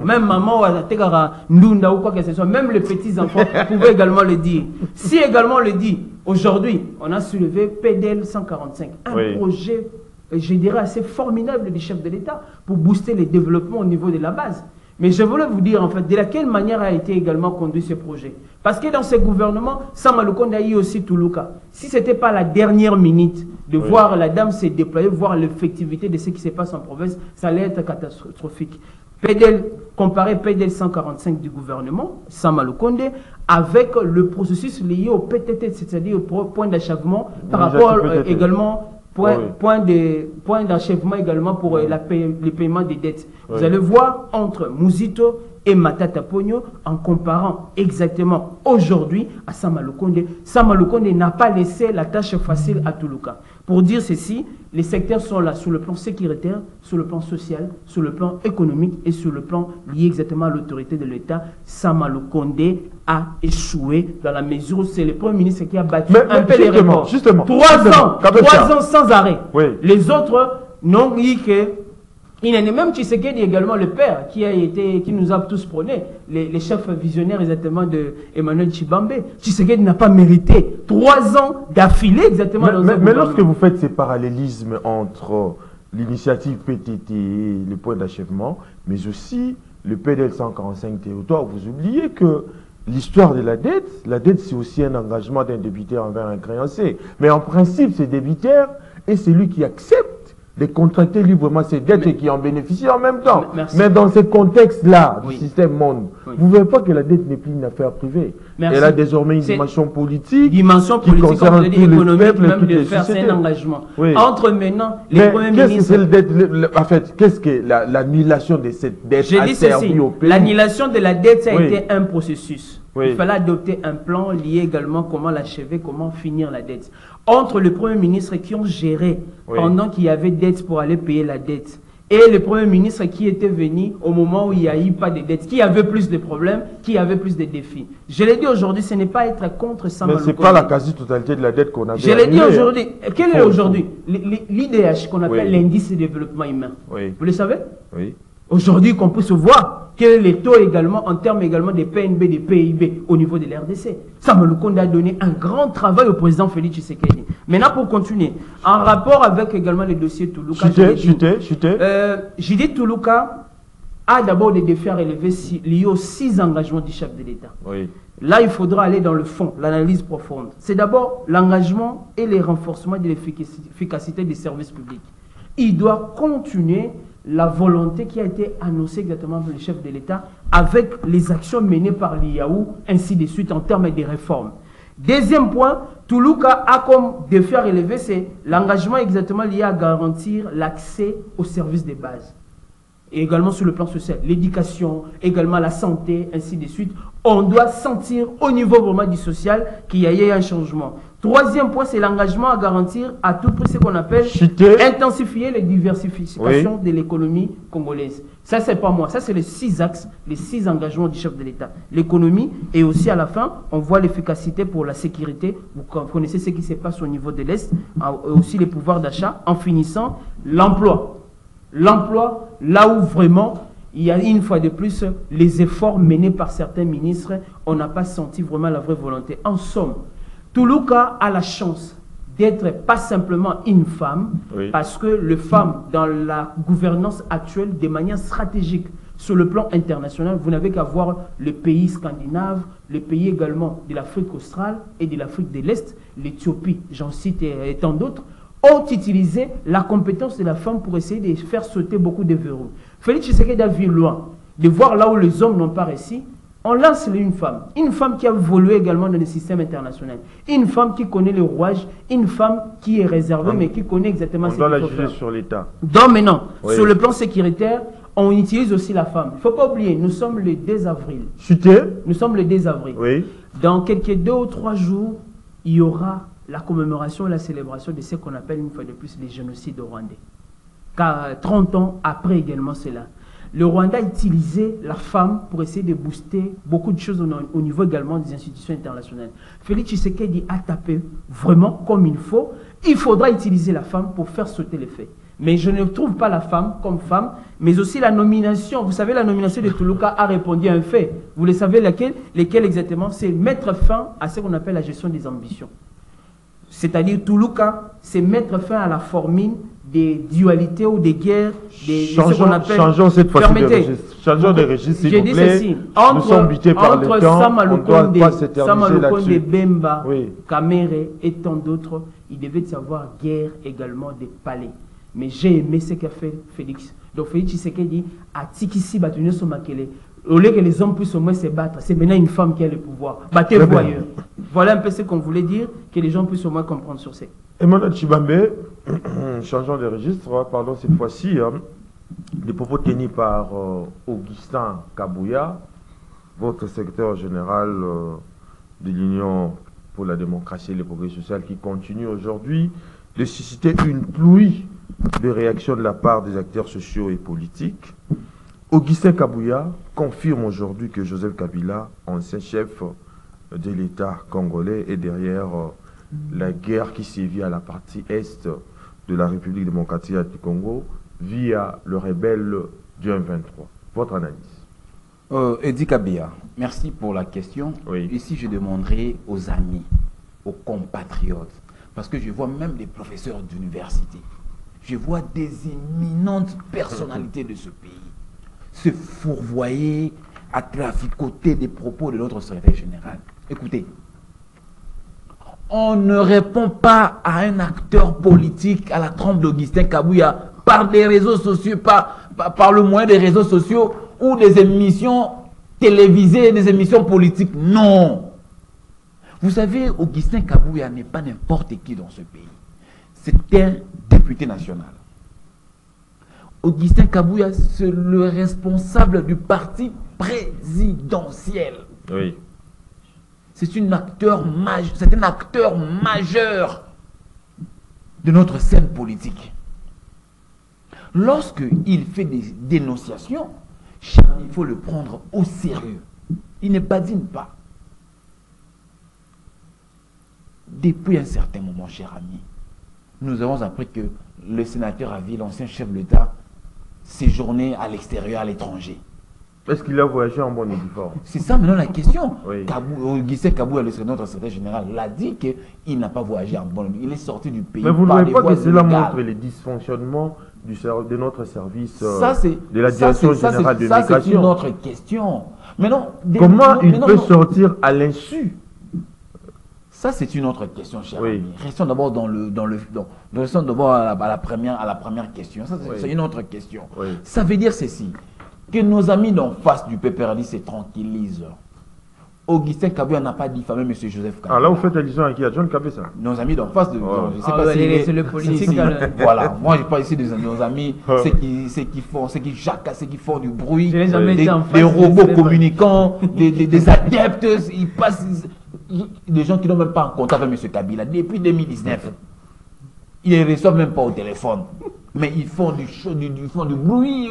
même maman ou quoi que ce soit, même les petits enfants pouvaient également le dire. Si également on le dit, aujourd'hui, on a soulevé PDL 145, un projet, je dirais, assez formidable du chef de l'État pour booster les développements au niveau de la base. Mais je voulais vous dire, en fait, de quelle manière a été également conduit ce projet. Parce que dans ce gouvernement, Sama Lukonde a eu aussi Toulouka. Si ce n'était pas la dernière minute de voir la dame se déployer, voir l'effectivité de ce qui se passe en province, ça allait être catastrophique. PDL, comparer PDL 145 du gouvernement, Sama Lukonde, avec le processus lié au PTT, c'est-à-dire au point d'achèvement, par rapport également... Point d'achèvement également pour le paiement des dettes. Vous allez voir entre Mouzito et Matata Pogno, en comparant exactement aujourd'hui à Sama Lukonde. Sama Lukonde n'a pas laissé la tâche facile à Toulouka. Pour dire ceci, les secteurs sont là sur le plan sécuritaire, sur le plan social, sur le plan économique et sur le plan lié exactement à l'autorité de l'État. Sama Lukonde a échoué dans la mesure où c'est le Premier ministre qui a battu un peu les records. Justement. 3 ans sans arrêt. Oui. Les autres n'ont dit que... Il en est même Tshisekedi également le père qui nous a tous prôné, les chefs visionnaires exactement de Emmanuel Tshibambe. Tshisekedi n'a pas mérité 3 ans d'affilée exactement. Mais lorsque vous faites ces parallélismes entre l'initiative PTT et le point d'achèvement, mais aussi le PDL 145 Théodore, vous oubliez que l'histoire de la dette c'est aussi un engagement d'un débiteur envers un créancier. Mais en principe, c'est débiteur et c'est lui qui accepte de contracter librement ses dettes et qui en bénéficie en même temps. Mais dans ce contexte-là du système monde, vous ne voyez pas que la dette n'est plus une affaire privée. Elle a désormais une dimension politique qui concerne tous les peuples, même de faire un engagement. Entre maintenant, les premiers ministres... En fait, qu'est-ce que l'annulation de cette dette a servi au pays? L'annulation de la dette, ça a été un processus. Il fallait adopter un plan lié également comment l'achever, comment finir la dette. Entre le Premier ministre qui ont géré pendant qu'il y avait dette pour aller payer la dette et le Premier ministre qui était venu au moment où il n'y a eu pas de dette, qui avait plus de problèmes, qui avait plus de défis. Je l'ai dit aujourd'hui, ce n'est pas être contre Sama Lukonde. Mais ce n'est pas la quasi-totalité de la dette qu'on a. Je l'ai dit aujourd'hui. Quel est aujourd'hui l'IDH qu'on appelle l'indice de développement humain? Vous le savez? Oui. Aujourd'hui, qu'on peut se voir que les taux également, en termes également des PNB, des PIB au niveau de l'RDC. Sama Lukonde a donné un grand travail au président Félix Tshisekedi. Maintenant, pour continuer, en rapport avec également les dossiers Toulouka, Judith Toulouka a d'abord des défis à relever liés aux 6 engagements du chef de l'État. Là, il faudra aller dans le fond, l'analyse profonde. C'est d'abord l'engagement et le renforcement de l'efficacité des services publics. Il doit continuer la volonté qui a été annoncée exactement par le chef de l'État avec les actions menées par l'IAU, ainsi de suite en termes de réformes. Deuxième point, Toulouka a comme défi à relever, c'est l'engagement exactement lié à garantir l'accès aux services de base. Et également sur le plan social, l'éducation, également la santé, ainsi de suite. On doit sentir au niveau vraiment du social qu'il y a eu un changement. Troisième point, c'est l'engagement à garantir à tout prix ce qu'on appelle intensifier les diversifications de l'économie congolaise. Ça, c'est pas moi. Ça, c'est les 6 axes, les 6 engagements du chef de l'État. L'économie et aussi à la fin, on voit l'efficacité pour la sécurité. Vous connaissez ce qui se passe au niveau de l'Est, aussi les pouvoirs d'achat. En finissant, l'emploi. L'emploi, là où vraiment il y a une fois de plus les efforts menés par certains ministres, on n'a pas senti vraiment la vraie volonté. En somme, Toulouka a la chance d'être pas simplement une femme, parce que les femmes dans la gouvernance actuelle, de manière stratégique, sur le plan international, vous n'avez qu'à voir les pays scandinaves, les pays également de l'Afrique australe et de l'Afrique de l'Est, l'Éthiopie, j'en cite et tant d'autres, ont utilisé la compétence de la femme pour essayer de faire sauter beaucoup de verrous. Félix Tshisekedi a vu loin, de voir là où les hommes n'ont pas réussi. On lance une femme qui a évolué également dans le système international, une femme qui connaît les rouages, une femme qui est réservée mais qui connaît exactement ce qu'il faut faire. On doit la juger sur l'État. Donc maintenant, sur le plan sécuritaire, on utilise aussi la femme. Il ne faut pas oublier, nous sommes le 2 avril. Nous sommes le 2 avril. Dans quelques 2 ou 3 jours, il y aura la commémoration et la célébration de ce qu'on appelle une fois de plus les génocides rwandais. Car 30 ans après également cela, le Rwanda a utilisé la femme pour essayer de booster beaucoup de choses au niveau également des institutions internationales. Félix Tshisekedi a tapé vraiment comme il faut. Il faudra utiliser la femme pour faire sauter les faits. Mais je ne trouve pas la femme comme femme, mais aussi la nomination. Vous savez, la nomination de Toulouka a répondu à un fait. Vous le savez lesquels exactement? C'est mettre fin à ce qu'on appelle la gestion des ambitions. C'est-à-dire Toulouka, c'est mettre fin à la formule des dualités ou des guerres, ce qu'on appelle... Changeons cette fois-ci de registre. Changeons de registre, s'il vous plaît. Ceci. Nous sommes butés par le temps, on ne doit pas s'éterniser là-dessus. Bemba, Oui. Kamere et tant d'autres, il devait savoir guerre également des palais. Mais j'ai aimé ce qu'a fait Félix. Donc Félix Tshisekedi a tikisi Batounio Somakele. Au lieu que les hommes puissent au moins se battre, c'est maintenant une femme qui a le pouvoir. Battez-vous ailleurs. Voilà un peu ce qu'on voulait dire, que les gens puissent au moins comprendre sur ça. Emmanuel Chibambe, changeons de registre, parlons cette fois-ci des propos tenus par Augustin Kabouya, votre secrétaire général de l'Union pour la démocratie et le progrès social, qui continue aujourd'hui de susciter une pluie de réactions de la part des acteurs sociaux et politiques. Augustin Kabouya confirme aujourd'hui que Joseph Kabila, ancien chef de l'État congolais, est derrière la guerre qui sévit à la partie est de la République démocratique du Congo via le rebelle du M23. Votre analyse? Edi Kabia, merci pour la question. Oui. Ici, je demanderai aux amis, aux compatriotes, parce que je vois même des professeurs d'université, je vois des éminentes personnalités de ce pays se fourvoyer à traficoter des propos de notre secrétaire général. Écoutez, on ne répond pas à un acteur politique à la trempe d'Augustin Kabouya par des réseaux sociaux, par le moyen des réseaux sociaux ou des émissions télévisées, des émissions politiques. Non. Vous savez, Augustin Kabouya n'est pas n'importe qui dans ce pays. C'est un député national. Augustin Kabouya, c'est le responsable du parti présidentiel. Oui. C'est un acteur majeur de notre scène politique. Lorsqu'il fait des dénonciations, il faut le prendre au sérieux. Il ne badine pas. Depuis un certain moment, cher ami, nous avons appris que le sénateur Avi, l'ancien chef de l'État, séjournait à l'extérieur, à l'étranger. Est-ce qu'il a voyagé en bon uniforme? C'est ça maintenant la question. Oui. Augustin Kabouya, notre secrétaire général, l'a dit qu'il n'a pas voyagé en bon uniforme. Il est sorti du pays. Mais vous ne par voyez des pas voies que cela illégales. montre les dysfonctionnements de notre service, Ça, de la direction générale de ça, c'est une migration? autre question. Mais non, Comment il peut sortir à l'insu? Ça, c'est une autre question, cher Oui. ami. Restons d'abord restons d'abord à la première question. Ça, c'est Oui. une autre question. Oui. Ça veut dire ceci, que nos amis d'en face du PPRD se tranquillisent. Augustin Kabouya n'a pas diffamé M. Joseph Kabila. Alors là, vous faites allusion à qui? À John Kabessa? Nos amis d'en face de... Oh. Je sais pas si c'est le politique. Voilà, moi je parle ici de nos amis, ceux qui jacassent, ceux qui font du bruit, Je n'ai jamais été en face, des je robots sais pas. communicants, des adeptes, ils passent, des gens qui n'ont même pas en contact avec M. Kabila depuis 2019. Ils ne les reçoivent même pas au téléphone. Mais ils font ils font du bruit.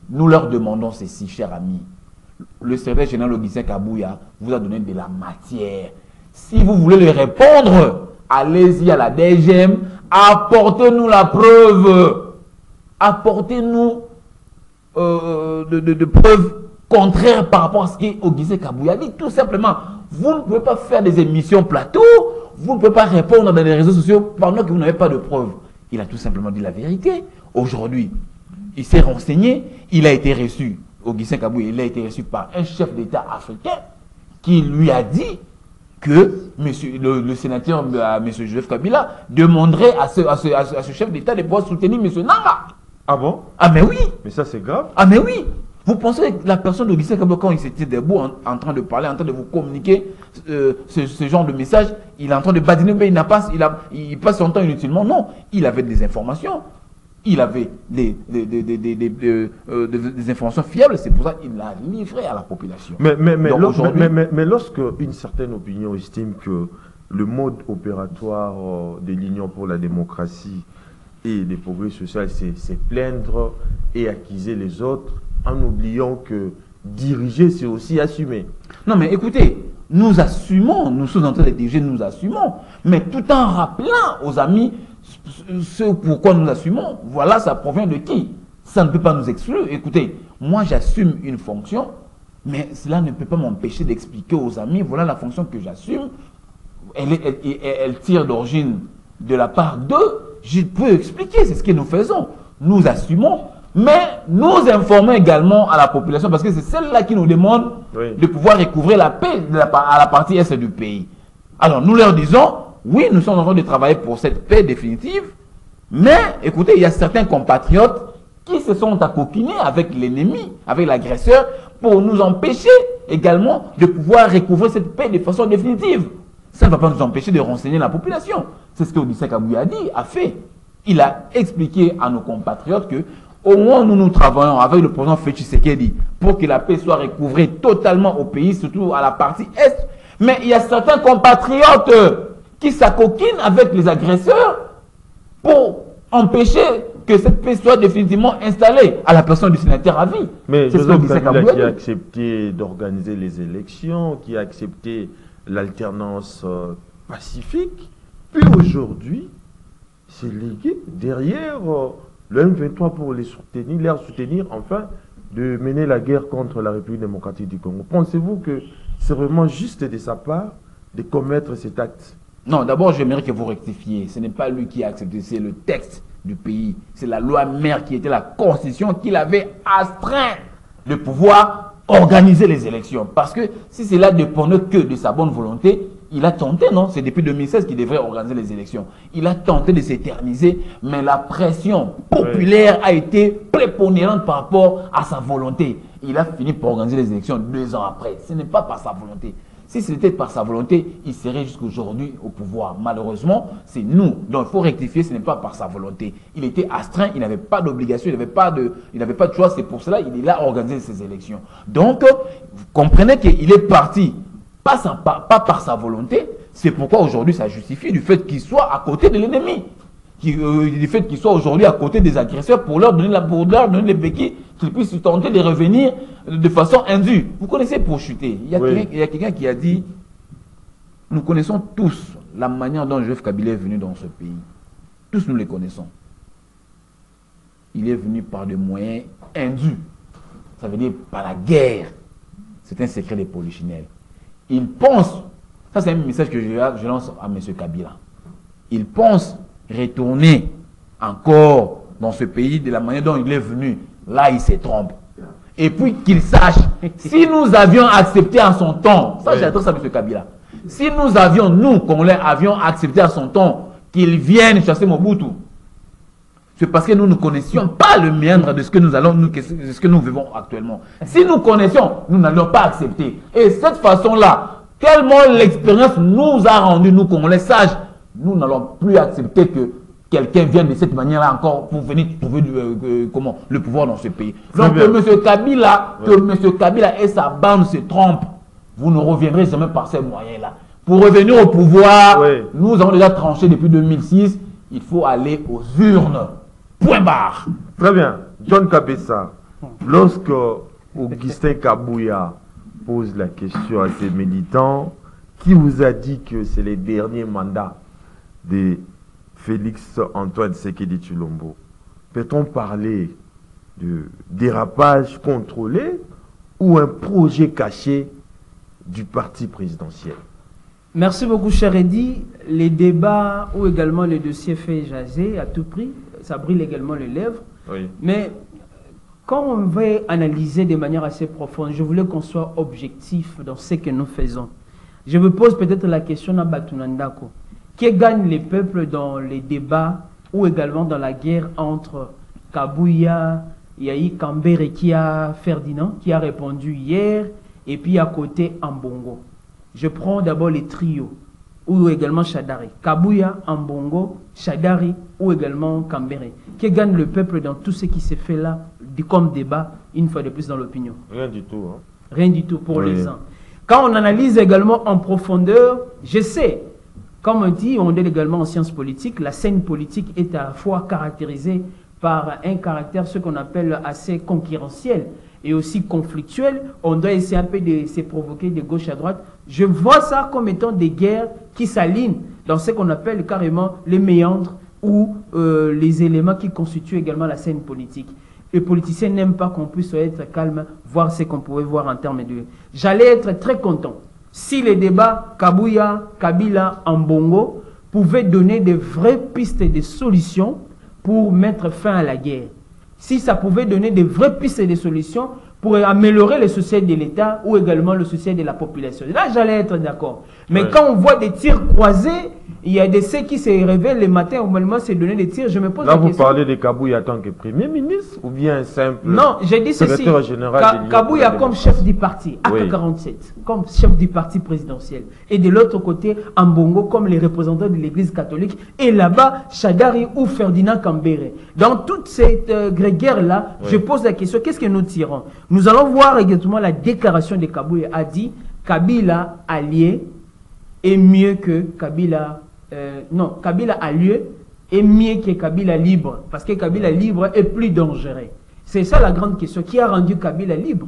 Nous leur demandons ceci, chers amis. Le secrétaire général Augustin Kabouya vous a donné de la matière. Si vous voulez lui répondre, allez-y à la DGM, apportez-nous la preuve. Apportez-nous de preuves contraires par rapport à ce qu'Augustin Kabouya dit. Tout simplement, vous ne pouvez pas faire des émissions plateau, vous ne pouvez pas répondre dans les réseaux sociaux pendant que vous n'avez pas de preuves. Il a tout simplement dit la vérité. Aujourd'hui, il s'est renseigné, il a été reçu. Augustin Kabouya, il a été reçu par un chef d'État africain qui lui a dit que le sénateur, M. Joseph Kabila, demanderait à ce chef d'État de pouvoir soutenir M. Nanga. Ah bon? Ah mais oui. Mais ça, c'est grave. Ah mais oui. Vous pensez que la personne d'Augustin Kabila, quand il s'était debout en train de parler, en train de vous communiquer ce genre de message, il est en train de badiner, mais il passe son temps inutilement. Non, il avait des informations. Il avait des informations fiables, c'est pour ça qu'il l'a livré à la population. Mais lorsque une certaine opinion estime que le mode opératoire de l'Union pour la démocratie et le progrès social, c'est plaindre et accuser les autres, en oubliant que diriger, c'est aussi assumer. Non mais écoutez, nous assumons, nous sommes en train de diriger, nous assumons, mais tout en rappelant aux amis ce pourquoi nous assumons, voilà, ça provient de qui? Ça ne peut pas nous exclure. Écoutez, moi j'assume une fonction, mais cela ne peut pas m'empêcher d'expliquer aux amis, voilà la fonction que j'assume. Elle tire d'origine de la part d'eux, je peux expliquer, c'est ce que nous faisons. Nous assumons, mais nous informons également à la population, parce que c'est celle-là qui nous demande de pouvoir recouvrer la paix à la partie est du pays. Alors nous leur disons, oui, nous sommes en train de travailler pour cette paix définitive, mais écoutez, il y a certains compatriotes qui se sont accoquinés avec l'ennemi, avec l'agresseur, pour nous empêcher également de pouvoir recouvrer cette paix de façon définitive. Ça ne va pas nous empêcher de renseigner la population. C'est ce que Odissei Kabouya a fait. Il a expliqué à nos compatriotes que au moins nous travaillons avec le président Félix Tshisekedi pour que la paix soit recouvrée totalement au pays, surtout à la partie est. Mais il y a certains compatriotes qui s'acoquinent avec les agresseurs pour empêcher que cette paix soit définitivement installée à la personne du sénateur à vie. Mais Joseph Kabila qui a accepté d'organiser les élections, qui a accepté l'alternance pacifique, puis aujourd'hui, c'est légué derrière le M23 pour les soutenir, enfin, de mener la guerre contre la République démocratique du Congo. Pensez-vous que c'est vraiment juste de sa part de commettre cet acte? Non, d'abord, j'aimerais que vous rectifiez. Ce n'est pas lui qui a accepté, c'est le texte du pays. C'est la loi mère qui était la constitution qu'il avait astreint de pouvoir organiser les élections. Parce que si cela dépendait que de sa bonne volonté, il a tenté, non? C'est depuis 2016 qu'il devrait organiser les élections. Il a tenté de s'éterniser, mais la pression populaire a été prépondérante par rapport à sa volonté. Il a fini par organiser les élections 2 ans après. Ce n'est pas par sa volonté. Si c'était par sa volonté, il serait jusqu'aujourd'hui au pouvoir. Malheureusement, c'est nous. Donc il faut rectifier, ce n'est pas par sa volonté. Il était astreint, il n'avait pas d'obligation, il n'avait pas de choix. C'est pour cela qu'il a organisé ces élections. Donc, vous comprenez qu'il est parti, pas par sa volonté. C'est pourquoi aujourd'hui, ça justifie du fait qu'il soit à côté de l'ennemi. Du fait qu'il soit aujourd'hui à côté des agresseurs pour leur donner les béquilles, qu'ils puissent tenter de revenir de façon indue. Vous connaissez pour chuter. Il y a quelqu'un qui a dit, nous connaissons tous la manière dont Joseph Kabila est venu dans ce pays. Tous nous les connaissons. Il est venu par des moyens indus. Ça veut dire par la guerre. C'est un secret des polichinelles. Il pense, ça c'est un message que je lance à M. Kabila. Il pense retourner encore dans ce pays de la manière dont il est venu. Là, il se trompe. Et puis qu'il sache, si nous avions accepté en son temps, ça j'adresse à M. Kabila, si nous avions, nous, Congolais, avions accepté à son temps qu'il vienne chasser Mobutu, c'est parce que nous ne connaissions pas le méandre de ce que nous allons, de ce que nous vivons actuellement. Si nous connaissions, nous n'allions pas accepter. Et cette façon-là, tellement l'expérience nous a rendu, nous Congolais, sages, nous n'allons plus accepter que quelqu'un vienne de cette manière-là encore pour venir trouver le pouvoir dans ce pays. Donc que M. Kabila et sa bande se trompent. Vous ne reviendrez jamais par ces moyens-là. Pour revenir au pouvoir, nous avons déjà tranché depuis 2006, il faut aller aux urnes. Point barre. Très bien. John Kabessa, lorsque Augustin Kabouya pose la question à ses militants, qui vous a dit que c'est les derniers mandats de Félix Antoine Tshisekedi Tshilombo? Peut-on parler de dérapage contrôlé ou un projet caché du parti présidentiel? Merci beaucoup, cher Eddy. Les débats ou également le dossier fait jaser à tout prix, ça brille également les lèvres. Mais quand on veut analyser de manière assez profonde, je voulais qu'on soit objectif dans ce que nous faisons. Je me pose peut-être la question à Batunandako. Qui gagne les peuples dans les débats ou également dans la guerre entre Kabouya, Yahi Kambere qui a Ferdinand, qui a répondu hier, et puis à côté Ambongo. Je prends d'abord les trios, ou également Shadari. Kabouya, Ambongo, Shadari, ou également Kambere. Qui gagne le peuple dans tout ce qui s'est fait là, comme débat, une fois de plus dans l'opinion? Rien du tout. Hein. Rien du tout pour les uns. Quand on analyse également en profondeur, je sais, comme on dit également en sciences politiques, la scène politique est à la fois caractérisée par un caractère, ce qu'on appelle assez concurrentiel et aussi conflictuel. On doit essayer un peu de se provoquer de gauche à droite. Je vois ça comme étant des guerres qui s'alignent dans ce qu'on appelle carrément les méandres ou les éléments qui constituent également la scène politique. Les politiciens n'aiment pas qu'on puisse être calme, voir ce qu'on pouvait voir en termes de... J'allais être très content si les débats Kabouya, Kabila, Ambongo pouvait donner de vraies pistes et des solutions pour mettre fin à la guerre, si ça pouvait donner de vraies pistes et des solutions pour améliorer le social de l'État ou également le social de la population. Là, j'allais être d'accord. Mais quand on voit des tirs croisés, il y a des ceux qui se réveillent le matin, au moment c'est donner des tirs, je me pose la question. Là, vous parlez de Kabouya en tant que Premier ministre ou bien un simple Non, j'ai dit ceci. Kabouya comme chef du parti, AK-47, comme chef du parti présidentiel. Et de l'autre côté, Ambongo comme les représentants de l'Église catholique. Et là-bas, Chagari ou Ferdinand Kambere. Dans toute cette guerre-là, je pose la question, qu'est-ce que nous tirons? Nous allons voir exactement la déclaration de Kabouya a dit Kabila allié est mieux que Kabila. Non, Kabila allié est mieux que Kabila libre. Parce que Kabila libre est plus dangereux. C'est ça la grande question. Qui a rendu Kabila libre?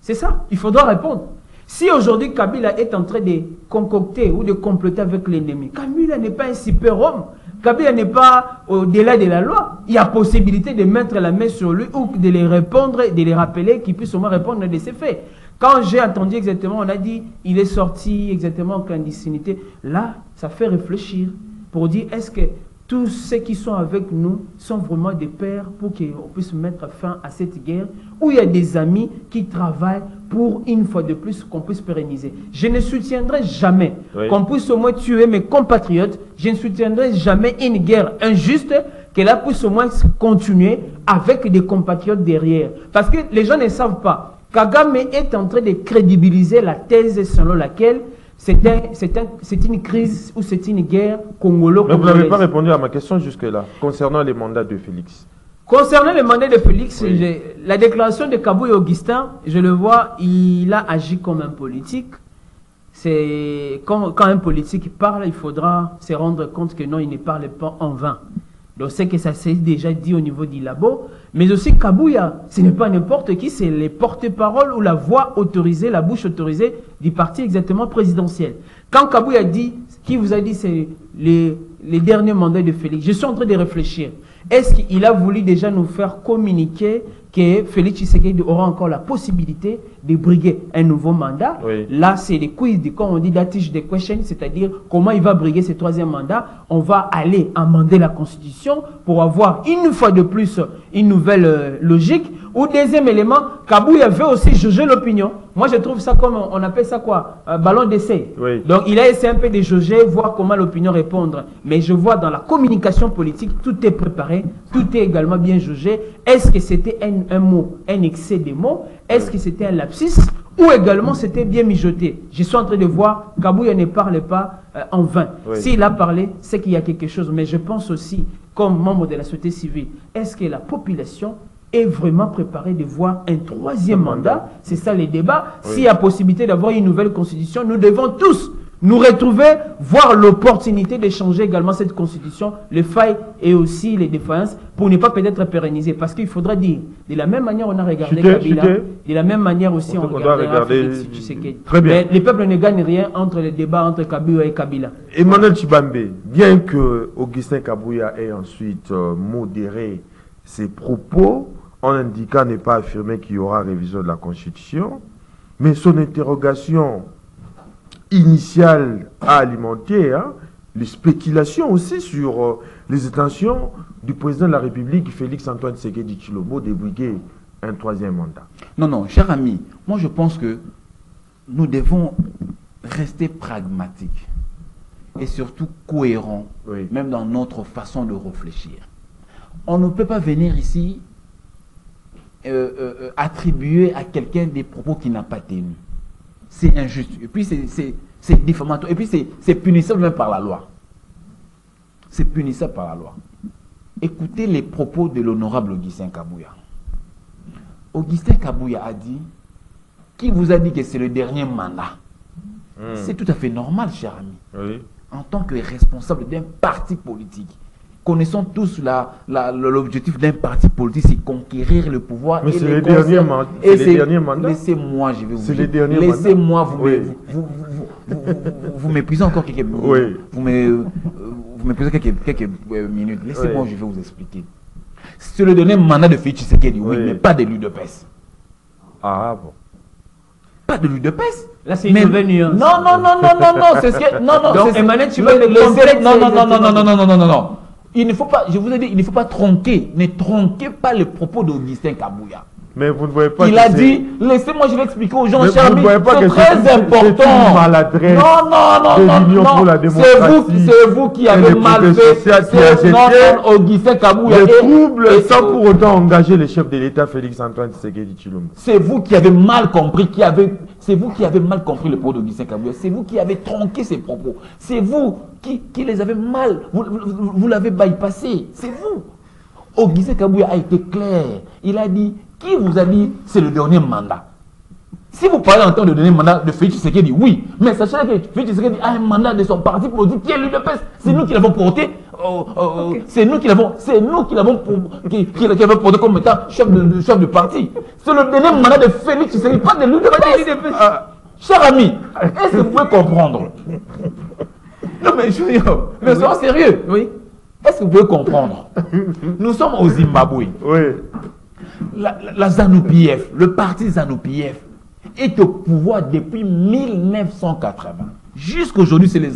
C'est ça. Il faudra répondre. Si aujourd'hui Kabila est en train de concocter ou de comploter avec l'ennemi, Kabila n'est pas un super homme. Kabila n'est pas au-delà de la loi. Il y a possibilité de mettre la main sur lui ou de les répondre, de les rappeler qu'il puisse au moins répondre de ses faits. Quand j'ai entendu exactement, on a dit il est sorti exactement en clandestinité. Là, ça fait réfléchir pour dire est-ce que tous ceux qui sont avec nous sont vraiment des pères pour qu'on puisse mettre fin à cette guerre, ou il y a des amis qui travaillent pour une fois de plus qu'on puisse pérenniser. Je ne soutiendrai jamais qu'on puisse au moins tuer mes compatriotes. Je ne soutiendrai jamais une guerre injuste qu'elle puisse au moins continuer avec des compatriotes derrière. Parce que les gens ne savent pas. Kagame est en train de crédibiliser la thèse selon laquelle c'est une crise ou c'est une guerre congolo-congolaise. Mais vous n'avez pas répondu à ma question jusque-là, concernant les mandats de Félix. Concernant le mandat de Félix, la déclaration de Kabouya Augustin, je le vois, il a agi comme un politique. Quand un politique parle, il faudra se rendre compte que non, il ne parle pas en vain. Donc c'est que ça s'est déjà dit au niveau du labo. Mais aussi Kabouya, ce n'est pas n'importe qui, c'est les porte-parole ou la voix autorisée, la bouche autorisée du parti exactement présidentiel. Quand Kabouya dit, qui vous a dit c'est les derniers mandats de Félix, je suis en train de réfléchir. Est-ce qu'il a voulu déjà nous faire communiquer que Félix Tshisekedi aura encore la possibilité de briguer un nouveau mandat? Là, c'est les quiz, quand on dit datige de question, c'est-à-dire comment il va briguer ce troisième mandat. On va aller amender la Constitution pour avoir une fois de plus une nouvelle logique. Ou deuxième élément, Kabouya veut aussi juger l'opinion. Moi, je trouve ça comme, on appelle ça quoi, ballon d'essai. Donc, il a essayé un peu de juger, voir comment l'opinion répondre. Mais je vois dans la communication politique, tout est préparé, tout est également bien jugé. Est-ce que c'était un mot, un excès de mots? Est-ce que c'était un lapsus? Ou également c'était bien mijoté? Je suis en train de voir, Kabouya ne parle pas en vain. S'il a parlé, c'est qu'il y a quelque chose. Mais je pense aussi, comme membre de la société civile, est-ce que la population est vraiment préparée de voir un troisième mandat? C'est ça les débats. S'il y a possibilité d'avoir une nouvelle constitution, nous devons tous nous retrouver, voir l'opportunité de changer également cette constitution, les failles et aussi les défaillances, pour ne pas peut-être pérenniser. Parce qu'il faudra dire, de la même manière on a regardé Kabila, de la même manière aussi on regardera Félix Tshisekedi. Très bien. Mais les peuples ne gagnent rien entre les débats entre Kabila et Kabila. Emmanuel Tshibambe, bien que Augustin Kabouya ait ensuite modéré ses propos, en indiquant ne pas affirmer qu'il y aura révision de la Constitution, mais son interrogation initiale a alimenté les spéculations aussi sur les intentions du président de la République, Félix Antoine Tshisekedi Tshilombo, de briguer un troisième mandat. Non, non, cher ami, moi je pense que nous devons rester pragmatiques et surtout cohérents, même dans notre façon de réfléchir. On ne peut pas venir ici attribuer à quelqu'un des propos qui n'a pas tenu. C'est injuste. Et puis c'est diffamatoire. Et puis c'est punissable même par la loi. C'est punissable par la loi. Écoutez les propos de l'honorable Augustin Kabouya. Augustin Kabouya a dit, qui vous a dit que c'est le dernier mandat? C'est tout à fait normal, cher ami. En tant que responsable d'un parti politique, connaissons tous l'objectif d'un parti politique, c'est conquérir le pouvoir. Mais c'est les derniers mandats. Laissez-moi, je vais vous dire. Laissez-moi, vous méprisez encore quelques minutes. Vous méprisez quelques minutes. Laissez-moi, je vais vous expliquer. C'est le dernier mandat de Félix Tshisekedi, mais pas de l'UDPS. Ah bon. pas de l'UDPS. Là, c'est une nouvelle nuance. Non, c'est ce que... Non, donc, Emmanuel, tu non, non. Il ne faut pas, je vous ai dit, il ne faut pas tronquer. Ne tronquez pas les propos d'Augustin Kabouya. Mais vous ne voyez pas. Il a dit, laissez-moi, je vais expliquer aux gens, mais cher ami, c'est très important. C'est une maladresse de l'Union pour la démocratie. C'est vous qui avez mal fait. Augustin Kabouya. Les troubles sans pour autant engager le chef de l'État, Félix-Antoine Tshisekedi Tshilombo. C'est vous qui avez mal compris, c'est vous qui avez mal compris le propos d'Augustin Kabouya. C'est vous qui avez tronqué ses propos. C'est vous qui les avez mal. Vous l'avez bypassé. C'est vous. Augustin Kabouya a été clair. Il a dit, qui vous a dit c'est le dernier mandat? Si vous parlez en temps de dernier mandat de Félix Tshisekedi, oui. Mais sachez que Félix Tshisekedi a un mandat de son parti politique qui est l'UDPS. C'est nous qui l'avons porté. C'est nous qui l'avons porté comme étant chef de parti. C'est le dernier mandat de Félix Tshisekedi, pas de l'UDPS. Cher ami, est-ce que vous pouvez comprendre? Non mais je veux dire, mais soyons sérieux. Oui. Est-ce que vous pouvez comprendre? Nous sommes au Zimbabwe. Oui. La ZANU-PF, le parti ZANU-PF est au pouvoir depuis 1980. Jusqu'aujourd'hui, c'est la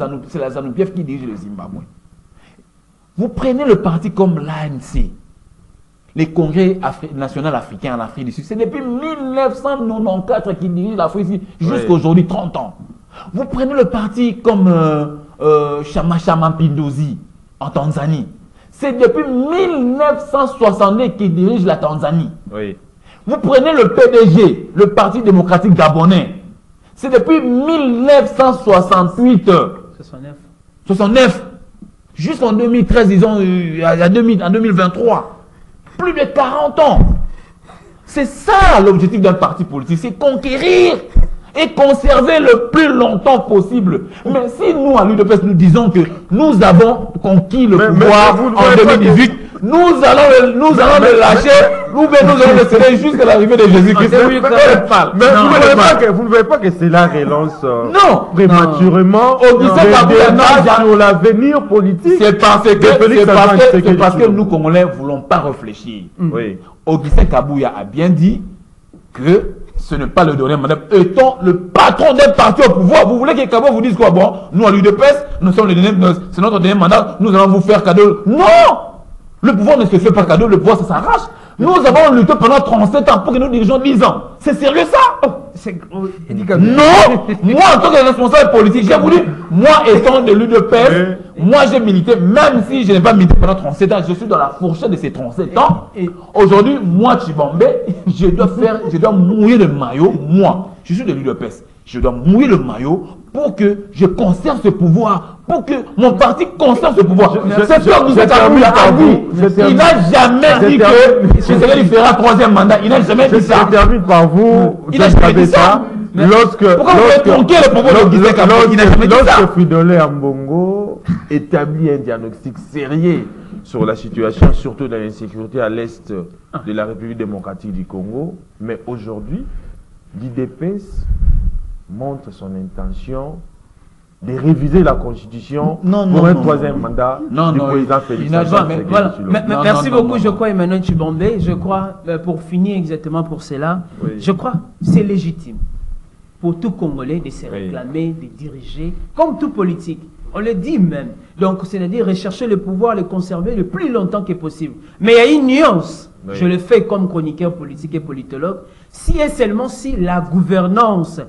ZANU-PF qui dirige le Zimbabwe. Vous prenez le parti comme l'ANC, les congrès national africains en Afrique du Sud. C'est depuis 1994 qui dirige l'Afrique jusqu'aujourd'hui, 30 ans. Vous prenez le parti comme Chama Pinduzi en Tanzanie. C'est depuis 1962 qu'il dirige la Tanzanie. Oui. Vous prenez le PDG, le Parti démocratique gabonais. C'est depuis 1968. 69. Jusqu'en 2013, disons, en 2023. Plus de 40 ans. C'est ça l'objectif d'un parti politique, c'est conquérir et conserver le plus longtemps possible. Mais si nous, à l'UDPS, nous disons que nous avons conquis le pouvoir en 2018, nous allons le lâcher, ou bien nous allons le céder jusqu'à l'arrivée de Jésus-Christ. Vous ne voyez pas que cela relance prématurément sur l'avenir politique? C'est parce que nous, Congolais, ne voulons pas réfléchir. Augustin Kabouya a bien dit que ce n'est pas le dernier mandat. Étant le patron d'un parti au pouvoir, vous voulez que Kabouya vous dise quoi? Bon, nous à l'UDPS, c'est notre dernier mandat, nous allons vous faire cadeau. Non! Le pouvoir ne se fait pas cadeau, le pouvoir ça s'arrache. Nous avons lutté pendant 37 ans pour que nous dirigeons 10 ans. C'est sérieux ça? Non! Moi, en tant que responsable politique, j'ai voulu, moi étant de l'UDPS, moi j'ai milité, même si je n'ai pas milité pendant 37 ans, je suis dans la fourchette de ces 37 ans. Et aujourd'hui, moi, Tshibambe, je dois mouiller le maillot, moi, je suis de l'UDPS. Je dois mouiller le maillot pour que je conserve ce pouvoir, pour que mon parti conserve ce pouvoir. C'est ce que vous êtes à vous. Il n'a jamais dit que Tshisekedi fera troisième mandat. Il n'a jamais dit ça. Je termine par vous. Il n'a jamais dit ça. Pourquoi vous avez tronqué le propos d'Augustin Kabouya? Il n'a jamais dit ça. Lorsque Fridolin Ambongo établit un diagnostic sérieux sur la situation, surtout de l'insécurité à l'est de la République démocratique du Congo, mais aujourd'hui, l'IDPS montre son intention de réviser la constitution pour un troisième mandat du président Félix. Merci beaucoup, je crois, Emmanuel Tshibambe. Je crois, pour finir exactement pour cela, je crois que c'est légitime pour tout Congolais de se réclamer, de diriger, comme tout politique. On le dit même. Donc, c'est-à-dire rechercher le pouvoir, le conserver le plus longtemps que possible. Mais il y a une nuance. Je le fais comme chroniqueur politique et politologue. Si et seulement si la gouvernance,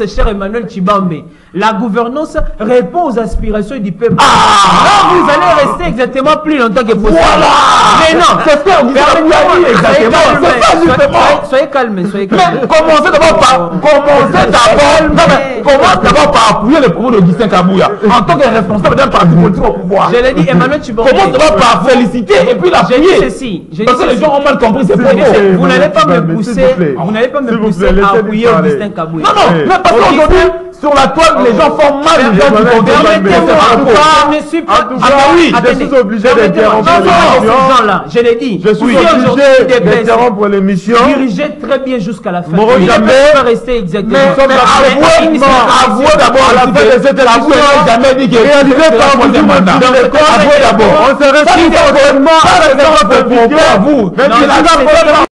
cher Emmanuel Tshibambe, la gouvernance répond aux aspirations du peuple. Là, vous allez rester exactement plus longtemps que possible. Mais non, c'est ce que vous avez dit exactement. Soyez calme. Mais commencez d'abord par appuyer le propos d'Augustin Kabouya en tant que responsable d'un parti politique au pouvoir. Je l'ai dit, Emmanuel Tshibambe. Commencez d'abord par féliciter et puis l'appuyer. Parce que les gens ont mal compris ces propos. Vous n'allez pas me pousser à appuyer Augustin Kabouya. Non, mais parce qu'aujourd'hui, sur la toile, les gens font mal. Les gens qui je suis obligé d'interrompre l'émission. Je l'ai dit. Je suis obligé d'interrompre l'émission. Dirigez très bien jusqu'à la fin. Moreau jamais rester exactement. Avouez d'abord à la fin de cette émission. Jamais dit que réalisé par vous. Avouez d'abord. On se retrouve à vous.